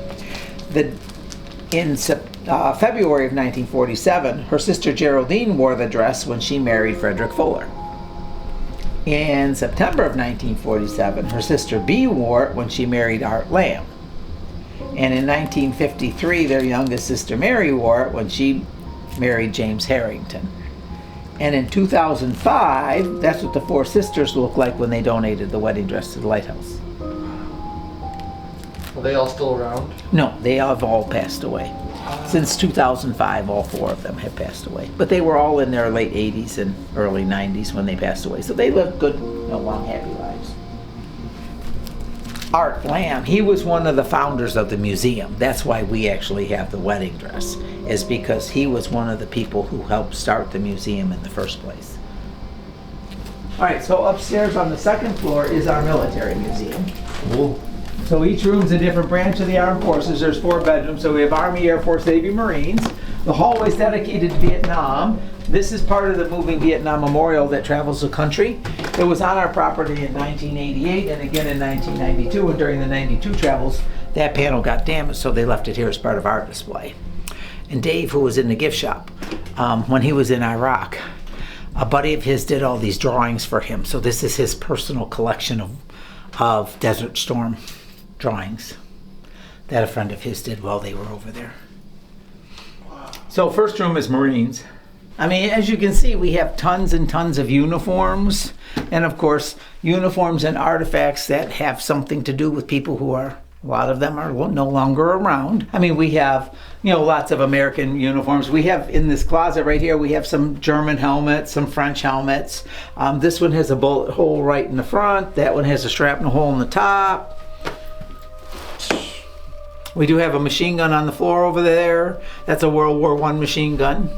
In February of 1947, her sister Geraldine wore the dress when she married Frederick Fuller. In September of 1947, her sister Bee wore it when she married Art Lamb. And in 1953, their youngest sister Mary wore it when she married James Harrington. And in 2005, that's what the 4 sisters looked like when they donated the wedding dress to the lighthouse. Are they all still around? No, they have all passed away. Since 2005, all 4 of them have passed away. But they were all in their late 80s and early 90s when they passed away. So they lived good, long, happy lives. Art Lamb, he was one of the founders of the museum. That's why we actually have the wedding dress, is because he was one of the people who helped start the museum in the first place. All right, so upstairs on the 2nd floor is our military museum. Cool. So each room's a different branch of the armed forces. There's 4 bedrooms. So we have Army, Air Force, Navy, Marines. The hallway's dedicated to Vietnam. This is part of the moving Vietnam Memorial that travels the country. It was on our property in 1988 and again in 1992. And during the 92 travels, that panel got damaged, so they left it here as part of our display. And Dave, who was in the gift shop, when he was in Iraq, a buddy of his did all these drawings for him. So this is his personal collection of Desert Storm drawings that a friend of his did while they were over there. So first room is Marines. I mean, as you can see, we have tons and tons of uniforms, and of course, uniforms and artifacts that have something to do with people who are, a lot of them are no longer around. I mean, we have, lots of American uniforms. We have, in this closet right here, we have some German helmets, some French helmets. This one has a bullet hole right in the front. That one has a shrapnel hole in the top. We do have a machine gun on the floor over there. That's a World War I machine gun.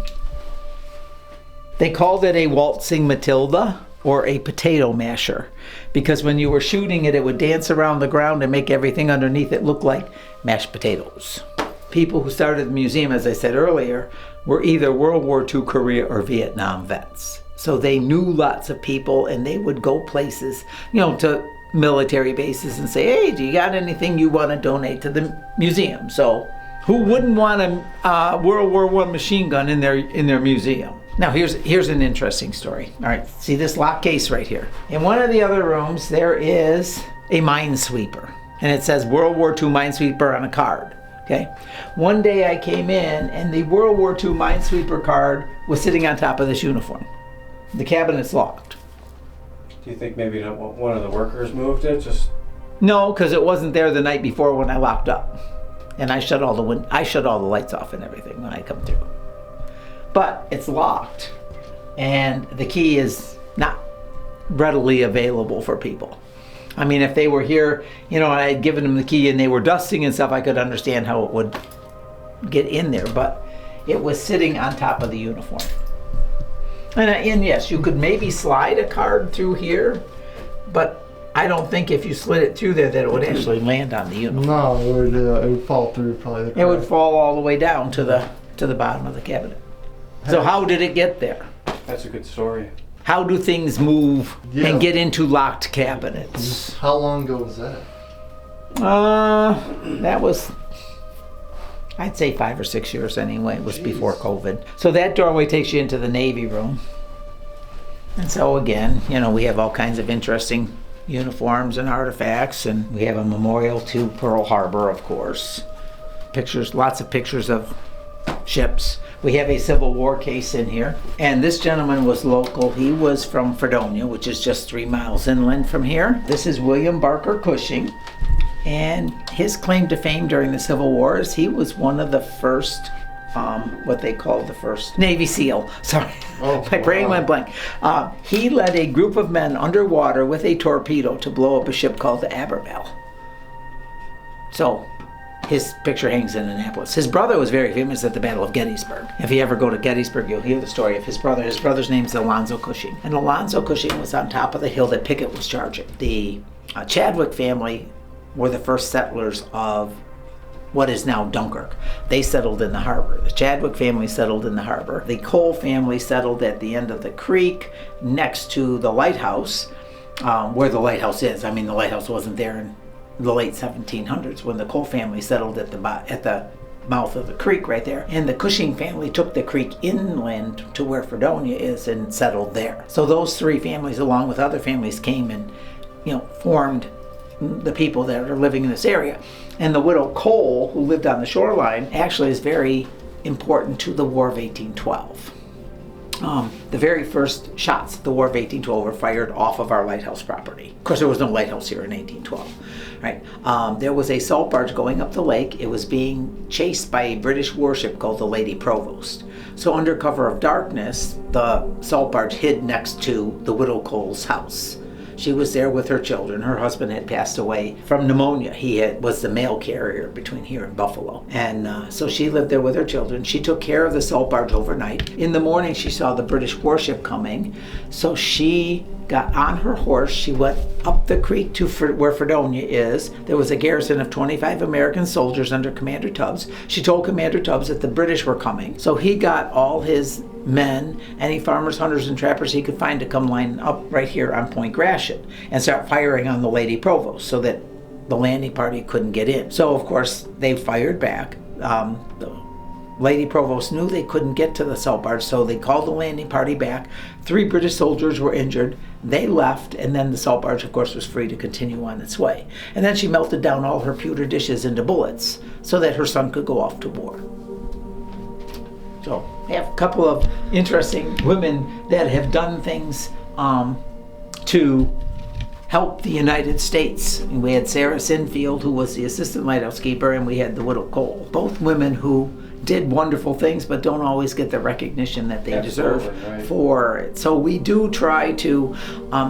They called it a waltzing Matilda or a potato masher because when you were shooting it, it would dance around the ground and make everything underneath it look like mashed potatoes. People who started the museum, as I said earlier, were either World War II, Korea, or Vietnam vets. So they knew lots of people and they would go places, to military bases and say, hey, do you got anything you want to donate to the museum? So who wouldn't want a World War I machine gun in their museum? Now here's an interesting story. All right, see this lock case right here. In one of the other rooms, there is a minesweeper, and it says World War II minesweeper on a card. Okay. One day I came in, and the World War II minesweeper card was sitting on top of this uniform. The cabinet's locked. Do you think maybe one of the workers moved it? No, because it wasn't there the night before when I locked up, and I shut all the lights off and everything when I come through. But it's locked, and the key is not readily available for people. I mean, if they were here, and I had given them the key and they were dusting and stuff, I could understand how it would get in there, but it was sitting on top of the uniform. And yes, you could maybe slide a card through here, but I don't think if you slid it through there that it would actually land on the uniform. No, it would fall through probably. It would fall all the way down to the bottom of the cabinet. So how did it get there? That's a good story. How do things move and get into locked cabinets? How long ago was that? That was, I'd say 5 or 6 years anyway. It was before COVID. So that doorway takes you into the Navy room. And so again, we have all kinds of interesting uniforms and artifacts, and we have a memorial to Pearl Harbor, of course. Pictures, lots of pictures of ships. We have a Civil War case in here, and this gentleman was local. He was from Fredonia, which is just 3 miles inland from here. This is William Barker Cushing, and his claim to fame during the Civil War is he was one of the first, what they called the first Navy SEAL. Sorry, my brain went blank. He led a group of men underwater with a torpedo to blow up a ship called the Abermel. So his picture hangs in Annapolis. His brother was very famous at the Battle of Gettysburg. If you ever go to Gettysburg, you'll hear the story of his brother. His brother's name is Alonzo Cushing. And Alonzo Cushing was on top of the hill that Pickett was charging. The Chadwick family were the first settlers of what is now Dunkirk. They settled in the harbor. The Chadwick family settled in the harbor. The Cole family settled at the end of the creek next to the lighthouse, where the lighthouse is. I mean, the lighthouse wasn't there in the late 1700s when the Cole family settled at the mouth of the creek right there. And the Cushing family took the creek inland to where Fredonia is and settled there. So those three families, along with other families, came and, formed the people that are living in this area. And the widow Cole, who lived on the shoreline, actually is very important to the War of 1812. The very first shots of the War of 1812 were fired off of our lighthouse property. Of course, there was no lighthouse here in 1812. Right? There was a salt barge going up the lake. It was being chased by a British warship called the Lady Provost. So under cover of darkness, the salt barge hid next to the widow Cole's house. She was there with her children. Her husband had passed away from pneumonia. He was the mail carrier between here and Buffalo. And so she lived there with her children. She took care of the salt barge overnight. In the morning, she saw the British warship coming. So she got on her horse. She went up the creek to where Fredonia is. There was a garrison of 25 American soldiers under Commander Tubbs. She told Commander Tubbs that the British were coming. So he got all his men, any farmers, hunters, and trappers he could find to come line up right here on Point Gratiot and start firing on the Lady Provost so that the landing party couldn't get in. So, of course, they fired back. The Lady Provost knew they couldn't get to the salt barge, so they called the landing party back. 3 British soldiers were injured. They left, and then the salt barge, of course, was free to continue on its way. And then she melted down all her pewter dishes into bullets so that her son could go off to war. So we have a couple of interesting women that have done things to help the United States. And we had Sarah Sinfield, who was the assistant lighthouse keeper, and we had the widow Cole. Both women who did wonderful things but don't always get the recognition that they deserve for it. So we do try to,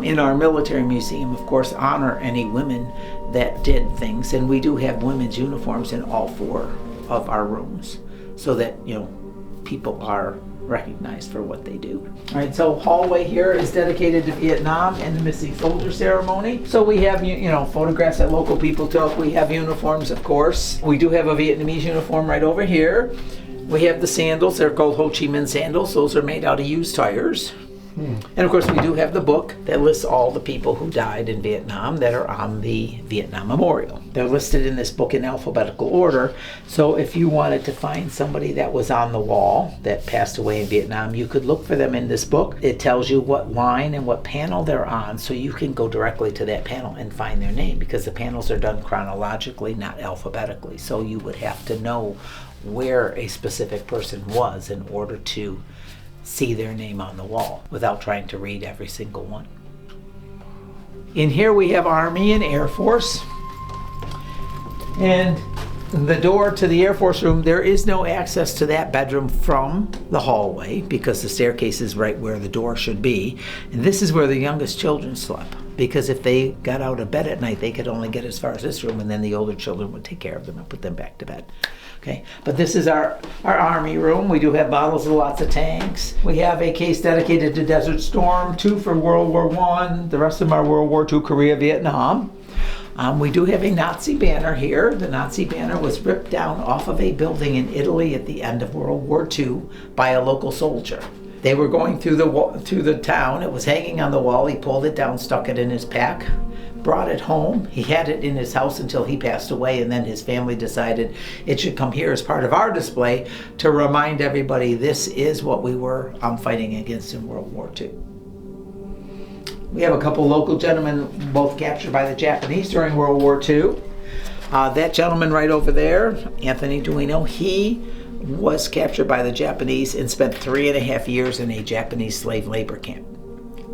in our military museum, of course, honor any women that did things. And we do have women's uniforms in all 4 of our rooms so that, people are recognized for what they do. All right, so hallway here is dedicated to Vietnam and the missing soldier ceremony. So we have, photographs that local people took. We have uniforms, of course. We do have a Vietnamese uniform right over here. We have the sandals. They're called Ho Chi Minh sandals. Those are made out of used tires. And of course, we do have the book that lists all the people who died in Vietnam that are on the Vietnam Memorial. They're listed in this book in alphabetical order. So if you wanted to find somebody that was on the wall that passed away in Vietnam, you could look for them in this book. It tells you what line and what panel they're on, so you can go directly to that panel and find their name, because the panels are done chronologically, not alphabetically. So you would have to know where a specific person was in order to see their name on the wall without trying to read every single one. In here we have Army and Air Force. And the door to the Air Force room, there is no access to that bedroom from the hallway because the staircase is right where the door should be. And this is where the youngest children slept, because if they got out of bed at night, they could only get as far as this room, and then the older children would take care of them and put them back to bed. Okay, but this is our Army room. We do have bottles of lots of tanks. We have a case dedicated to Desert Storm, 2 for World War I. The rest of them are World War II, Korea, Vietnam. We do have a Nazi banner here. The Nazi banner was ripped down off of a building in Italy at the end of World War II by a local soldier. They were going through the town. It was hanging on the wall. He pulled it down, stuck it in his pack, brought it home. He had it in his house until he passed away, and then his family decided it should come here as part of our display to remind everybody this is what we were fighting against in World War II. We have a couple local gentlemen, both captured by the Japanese during World War II. That gentleman right over there, Anthony Duino, he was captured by the Japanese and spent 3.5 years in a Japanese slave labor camp.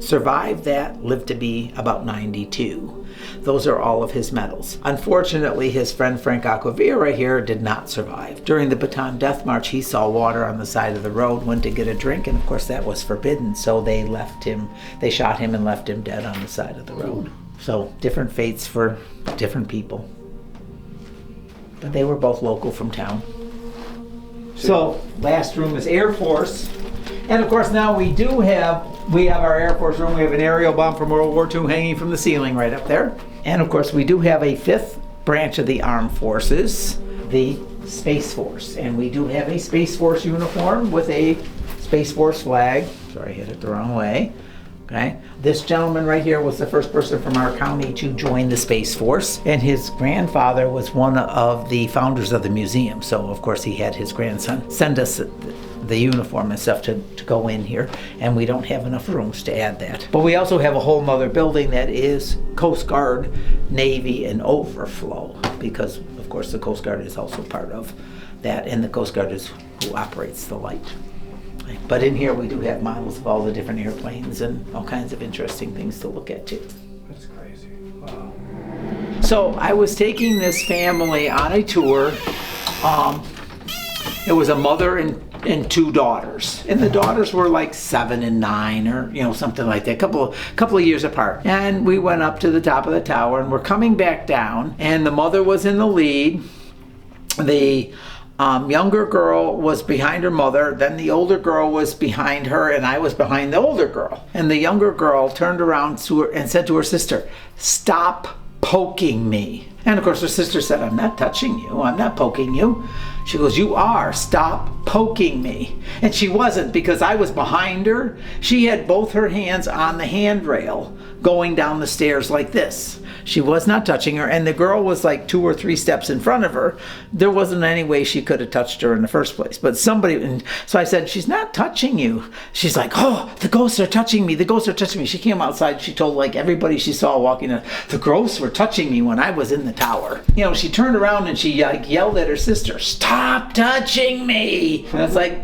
Survived that, lived to be about 92. Those are all of his medals. Unfortunately, his friend Frank Aquavia right here did not survive. During the Bataan Death March, he saw water on the side of the road, went to get a drink, and of course that was forbidden, so they shot him and left him dead on the side of the road. So different fates for different people. But they were both local from town. So last room is Air Force. And of course now we have our Air Force room. We have an aerial bomb from World War II hanging from the ceiling right up there. And of course we do have a 5th branch of the Armed Forces. the Space Force. And we do have a Space Force uniform with a Space Force flag. Sorry, I hit it the wrong way. Okay. This gentleman right here was the first person from our county to join the Space Force, and his grandfather was one of the founders of the museum. So of course he had his grandson send us the uniform and stuff to go in here, and we don't have enough rooms to add that. But we also have a whole nother building that is Coast Guard, Navy, and overflow, because of course the Coast Guard is also part of that, and the Coast Guard is who operates the light. But in here we do have models of all the different airplanes and all kinds of interesting things to look at too. That's crazy. Wow. So I was taking this family on a tour. It was a mother and two daughters, and the daughters were like 7 and 9, or something like that, couple of years apart. And we went up to the top of the tower, and we're coming back down, and the mother was in the lead. The younger girl was behind her mother, then the older girl was behind her, and I was behind the older girl. And the younger girl turned around to her and said to her sister, "Stop poking me." And of course her sister said, "I'm not touching you, I'm not poking you." She goes, "You are, stop poking me." And she wasn't, because I was behind her. She had both her hands on the handrail going down the stairs like this. She was not touching her, and the girl was like 2 or 3 steps in front of her. There wasn't any way she could have touched her in the first place. But somebody, and so I said, "She's not touching you." She's like, "Oh, the ghosts are touching me, the ghosts are touching me." She came outside, she told like everybody she saw walking in, "The ghosts were touching me when I was in the tower." She turned around and she like yelled at her sister, "Stop touching me." And it's like,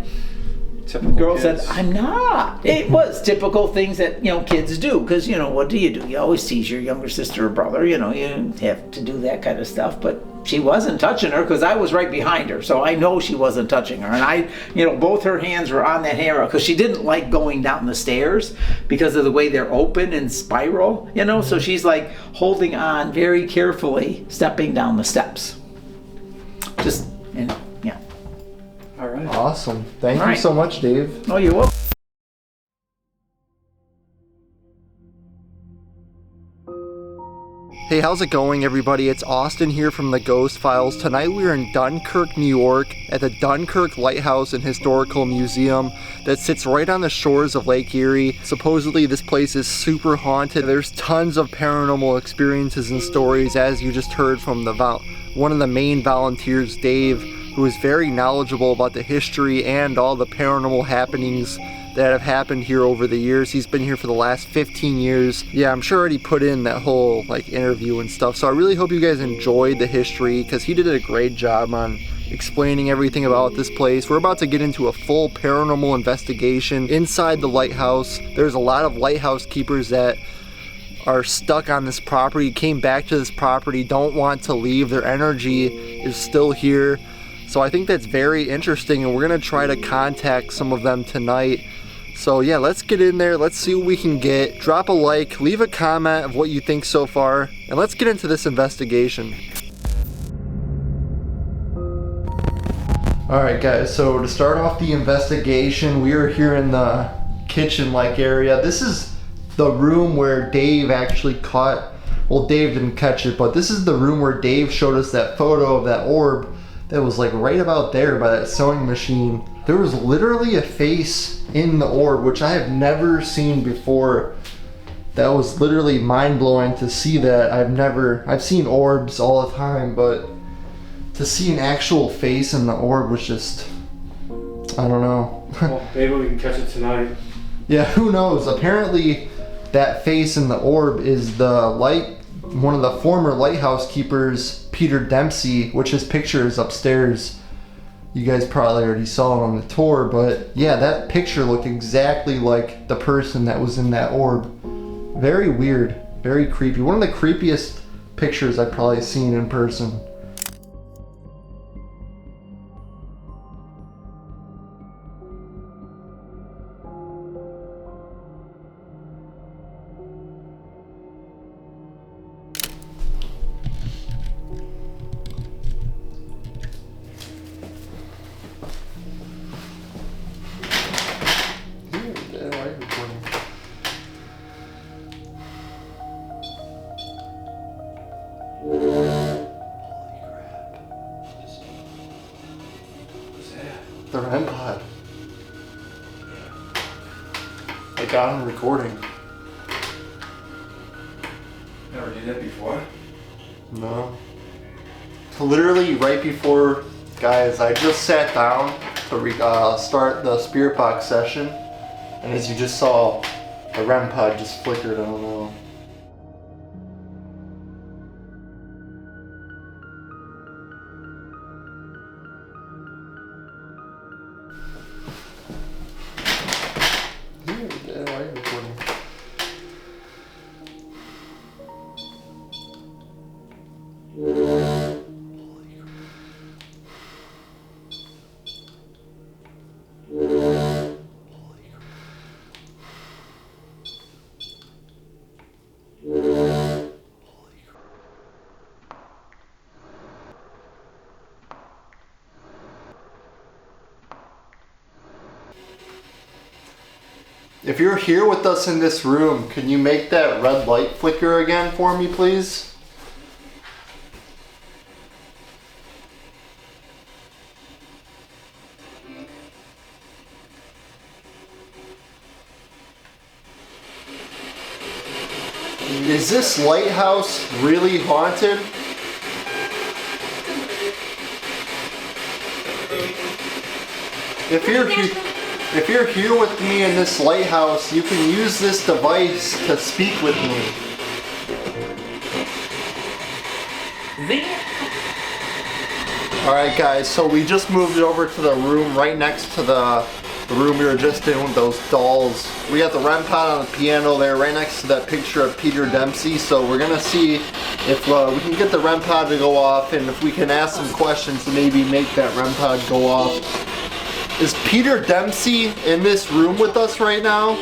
Typical the girl kids. said, "I'm not." It was typical things that, kids do, because, what do? You always tease your younger sister or brother, you have to do that kind of stuff. But she wasn't touching her, because I was right behind her, so I know she wasn't touching her. And I, both her hands were on that hammer, because she didn't like going down the stairs because of the way they're open and spiral, so she's like holding on very carefully, stepping down the steps. Yeah. All right. Awesome. Thank All you right. so much, Dave. Oh, you're welcome. Hey, how's it going, everybody? It's Austin here from the Ghost Files. Tonight we're in Dunkirk, New York at the Dunkirk Lighthouse and Historical Museum that sits right on the shores of Lake Erie. Supposedly this place is super haunted. There's tons of paranormal experiences and stories, as you just heard from one of the main volunteers, Dave, who is very knowledgeable about the history and all the paranormal happenings that have happened here over the years. He's been here for the last 15 years. Yeah, I'm sure already put in that whole interview and stuff. So I really hope you guys enjoyed the history, because he did a great job on explaining everything about this place. We're about to get into a full paranormal investigation inside the lighthouse. There's a lot of lighthouse keepers that are stuck on this property, came back to this property, don't want to leave. Their energy is still here. So I think that's very interesting, and we're gonna try to contact some of them tonight. So yeah, let's get in there, let's see what we can get. Drop a like, leave a comment of what you think so far, and let's get into this investigation. Alright guys, so to start off the investigation, we are here in the kitchen-like area. This is the room where Dave actually caught, well, Dave didn't catch it, but this is the room where Dave showed us that photo of that orb that was right about there by that sewing machine. There was literally a face in the orb, which I have never seen before. That was literally mind-blowing to see that. I've seen orbs all the time, but to see an actual face in the orb was just, I don't know. Well, maybe we can catch it tonight. Yeah, who knows? Apparently that face in the orb is one of the former lighthouse keepers, Peter Dempsey, which his picture is upstairs. You guys probably already saw it on the tour, but yeah, that picture looked exactly like the person that was in that orb. Very weird, very creepy. One of the creepiest pictures I've probably seen in person. The REM pod. I got him recording. Never did that before? No. Literally right before, guys, I just sat down to start the spirit box session, and as you just saw, the REM pod just flickered. I don't know. If you're here with us in this room, can you make that red light flicker again for me, please? Is this lighthouse really haunted? If you're here with me in this lighthouse, you can use this device to speak with me. Alright guys, so we just moved over to the room right next to the room we were just in with those dolls. We got the REM pod on the piano there right next to that picture of Peter Dempsey, so we're gonna see if we can get the REM pod to go off and if we can ask some questions to maybe make that REM pod go off. Is Peter Dempsey in this room with us right now?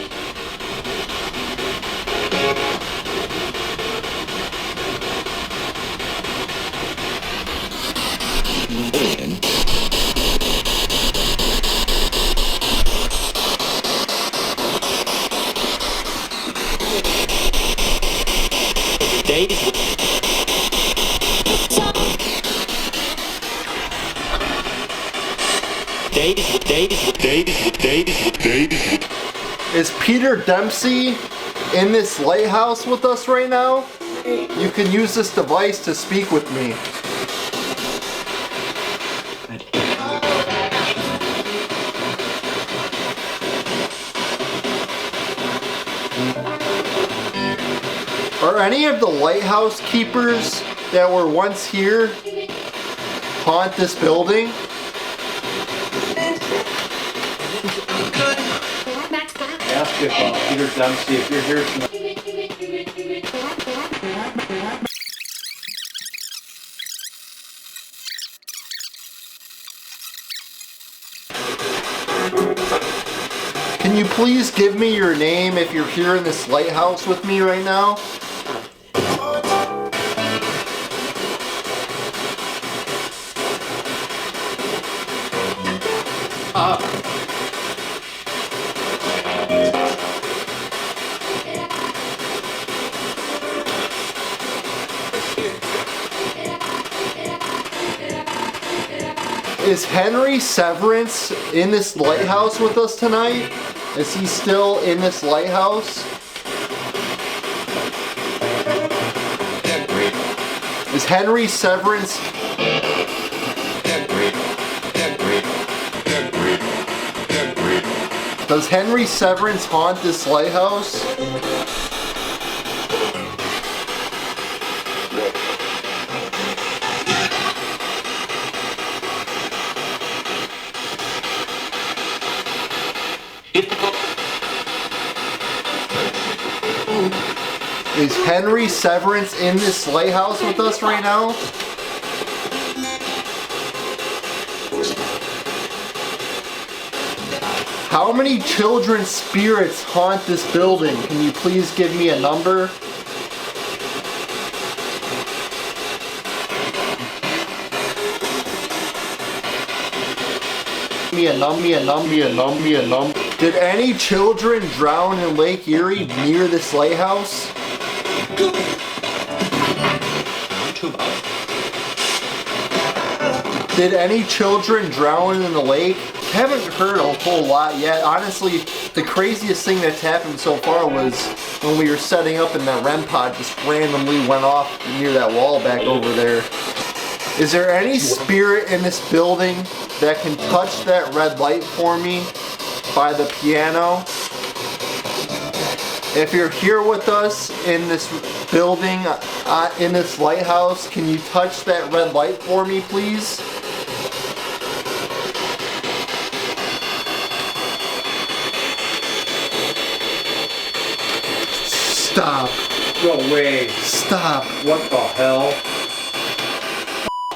Is Peter Dempsey in this lighthouse with us right now? You can use this device to speak with me. Are any of the lighthouse keepers that were once here haunt this building? Ask if Peter Dempsey, if you're here tonight. Can you please give me your name if you're here in this lighthouse with me right now? Is Henry Severance in this lighthouse with us tonight? Is he still in this lighthouse? Is Henry Severance... Does Henry Severance haunt this lighthouse? Is Henry Severance in this lighthouse with us right now? How many children's spirits haunt this building? Can you please give me a number? Me a number. Did any children drown in Lake Erie near this lighthouse? Did any children drown in the lake? Haven't heard a whole lot yet. Honestly, the craziest thing that's happened so far was when we were setting up and that REM pod just randomly went off near that wall back over there. Is there any spirit in this building that can touch that red light for me by the piano? If you're here with us in this building, in this lighthouse, can you touch that red light for me, please? Stop. No way. Stop. What the hell?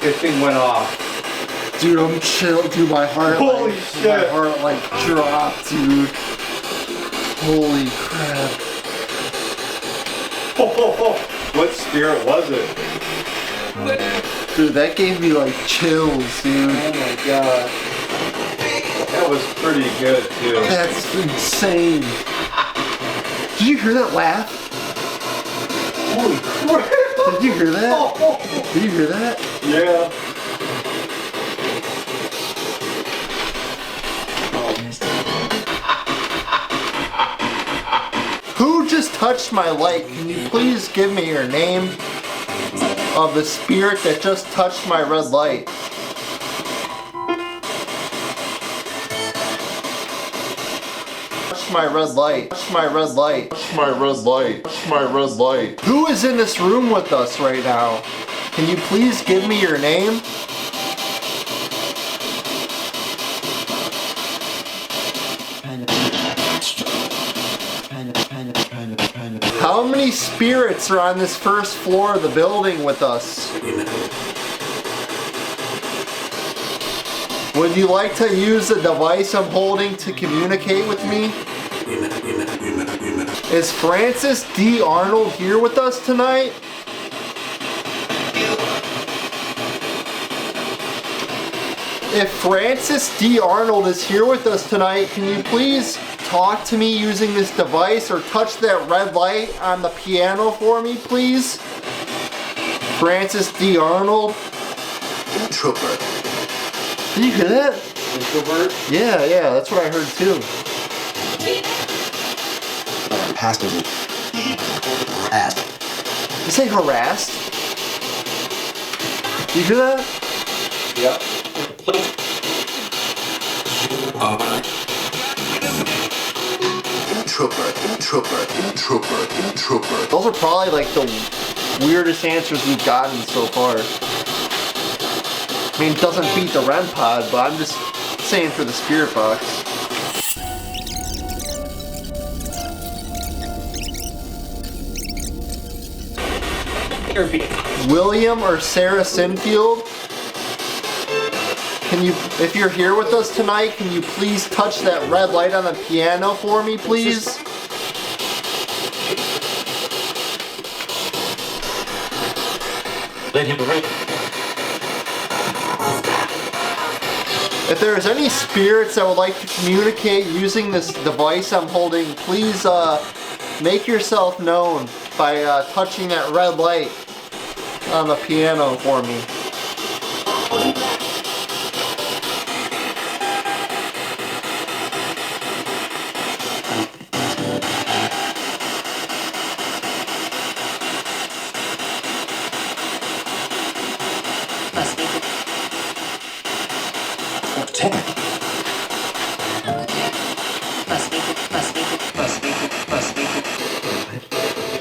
This thing went off. Dude, I'm chill. Dude, my heart. Holy shit. My heart like dropped, dude. Holy crap. What spirit was it? Dude, that gave me like chills, dude. Oh my god. That was pretty good too. That's insane. Did you hear that laugh? Holy crap. Did you hear that? Did you hear that? Yeah. Who just touched my light? Can you please give me your name of the spirit that just touched my red light? Touch my red light. Touch my red light. Touch my red light. Touch my red light. Who is in this room with us right now? Can you please give me your name? How many spirits are on this first floor of the building with us? Would you like to use the device I'm holding to communicate with me? Is Francis D. Arnold here with us tonight? If Francis D. Arnold is here with us tonight, can you please talk to me using this device or touch that red light on the piano for me, please? Francis D. Arnold. Introvert. Did you hear that? Introvert? Yeah, that's what I heard too. Past isn't. Past. You say harassed? Did you hear that? Yep. Introvert. Those are probably like the weirdest answers we've gotten so far. I mean, it doesn't beat the REM pod, but I'm just saying for the spirit box. William or Sarah Sinfield? Can you, if you're here with us tonight, can you please touch that red light on the piano for me, please? Let him break. If there's any spirits that would like to communicate using this device I'm holding, please make yourself known by touching that red light on the piano for me.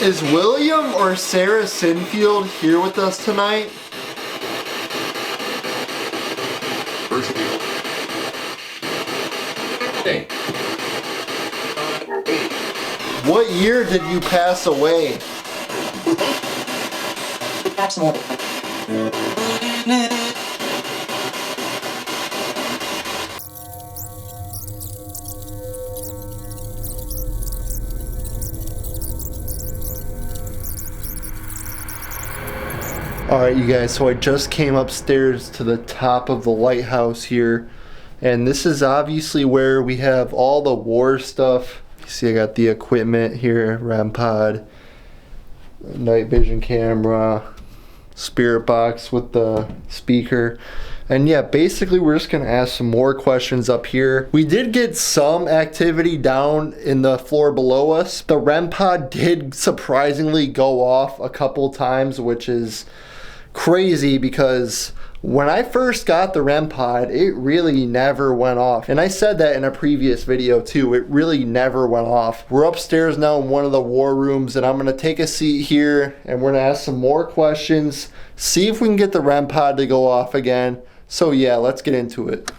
Is William or Sarah Sinfield here with us tonight? What year did you pass away? Alright you guys, so I just came upstairs to the top of the lighthouse here, and this is obviously where we have all the war stuff. You see I got the equipment here, REM pod, night vision camera, spirit box with the speaker, And yeah, basically we're just gonna ask some more questions up here. We did get some activity down in the floor below us. The REM pod did surprisingly go off a couple times, which is crazy because when I first got the REM pod, it really never went off. And I said that in a previous video too, it really never went off. We're upstairs now in one of the war rooms, and I'm gonna take a seat here and we're gonna ask some more questions, see if we can get the REM pod to go off again. So yeah, let's get into it.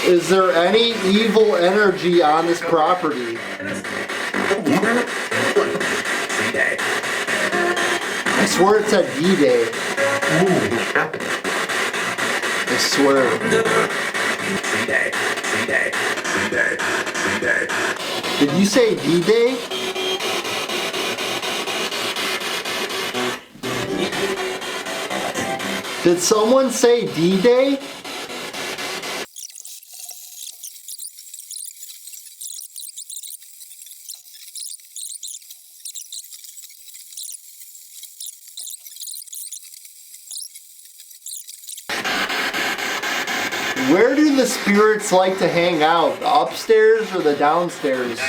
Is there any evil energy on this property? I swear it's a D-Day. I swear. Did you say D-Day? Did someone say D-Day? Where do the spirits like to hang out? The upstairs or the downstairs?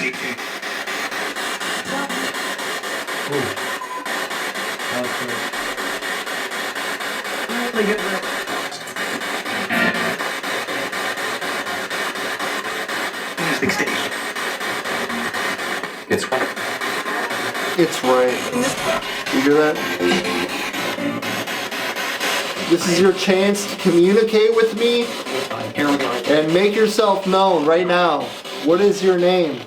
It's right. You hear that? This is your chance to communicate with me and make yourself known right now. What is your name?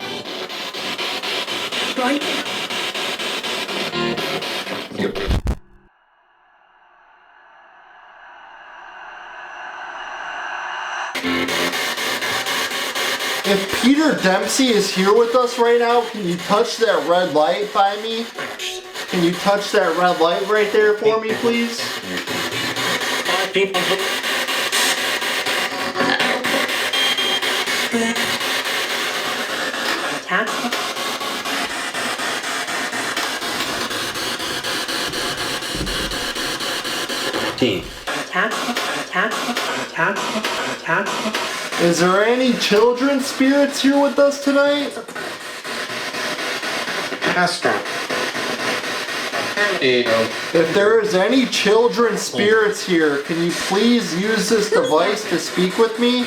If Peter Dempsey is here with us right now, can you touch that red light by me? Can you touch that red light right there for me, please? Is there any children spirits here with us tonight? If there is any children spirits here, can you please use this device to speak with me?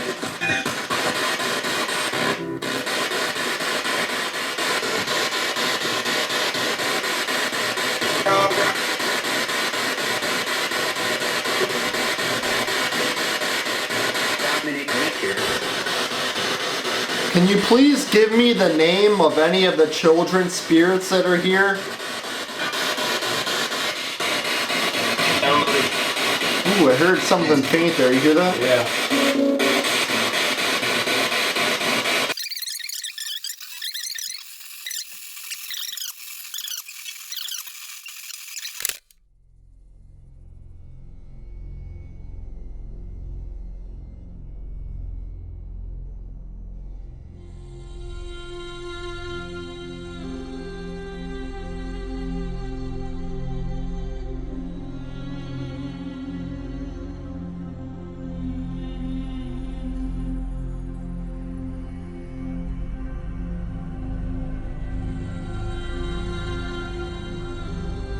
Can you please give me the name of any of the children spirits that are here? Ooh, I heard something faint there. You hear that? Yeah.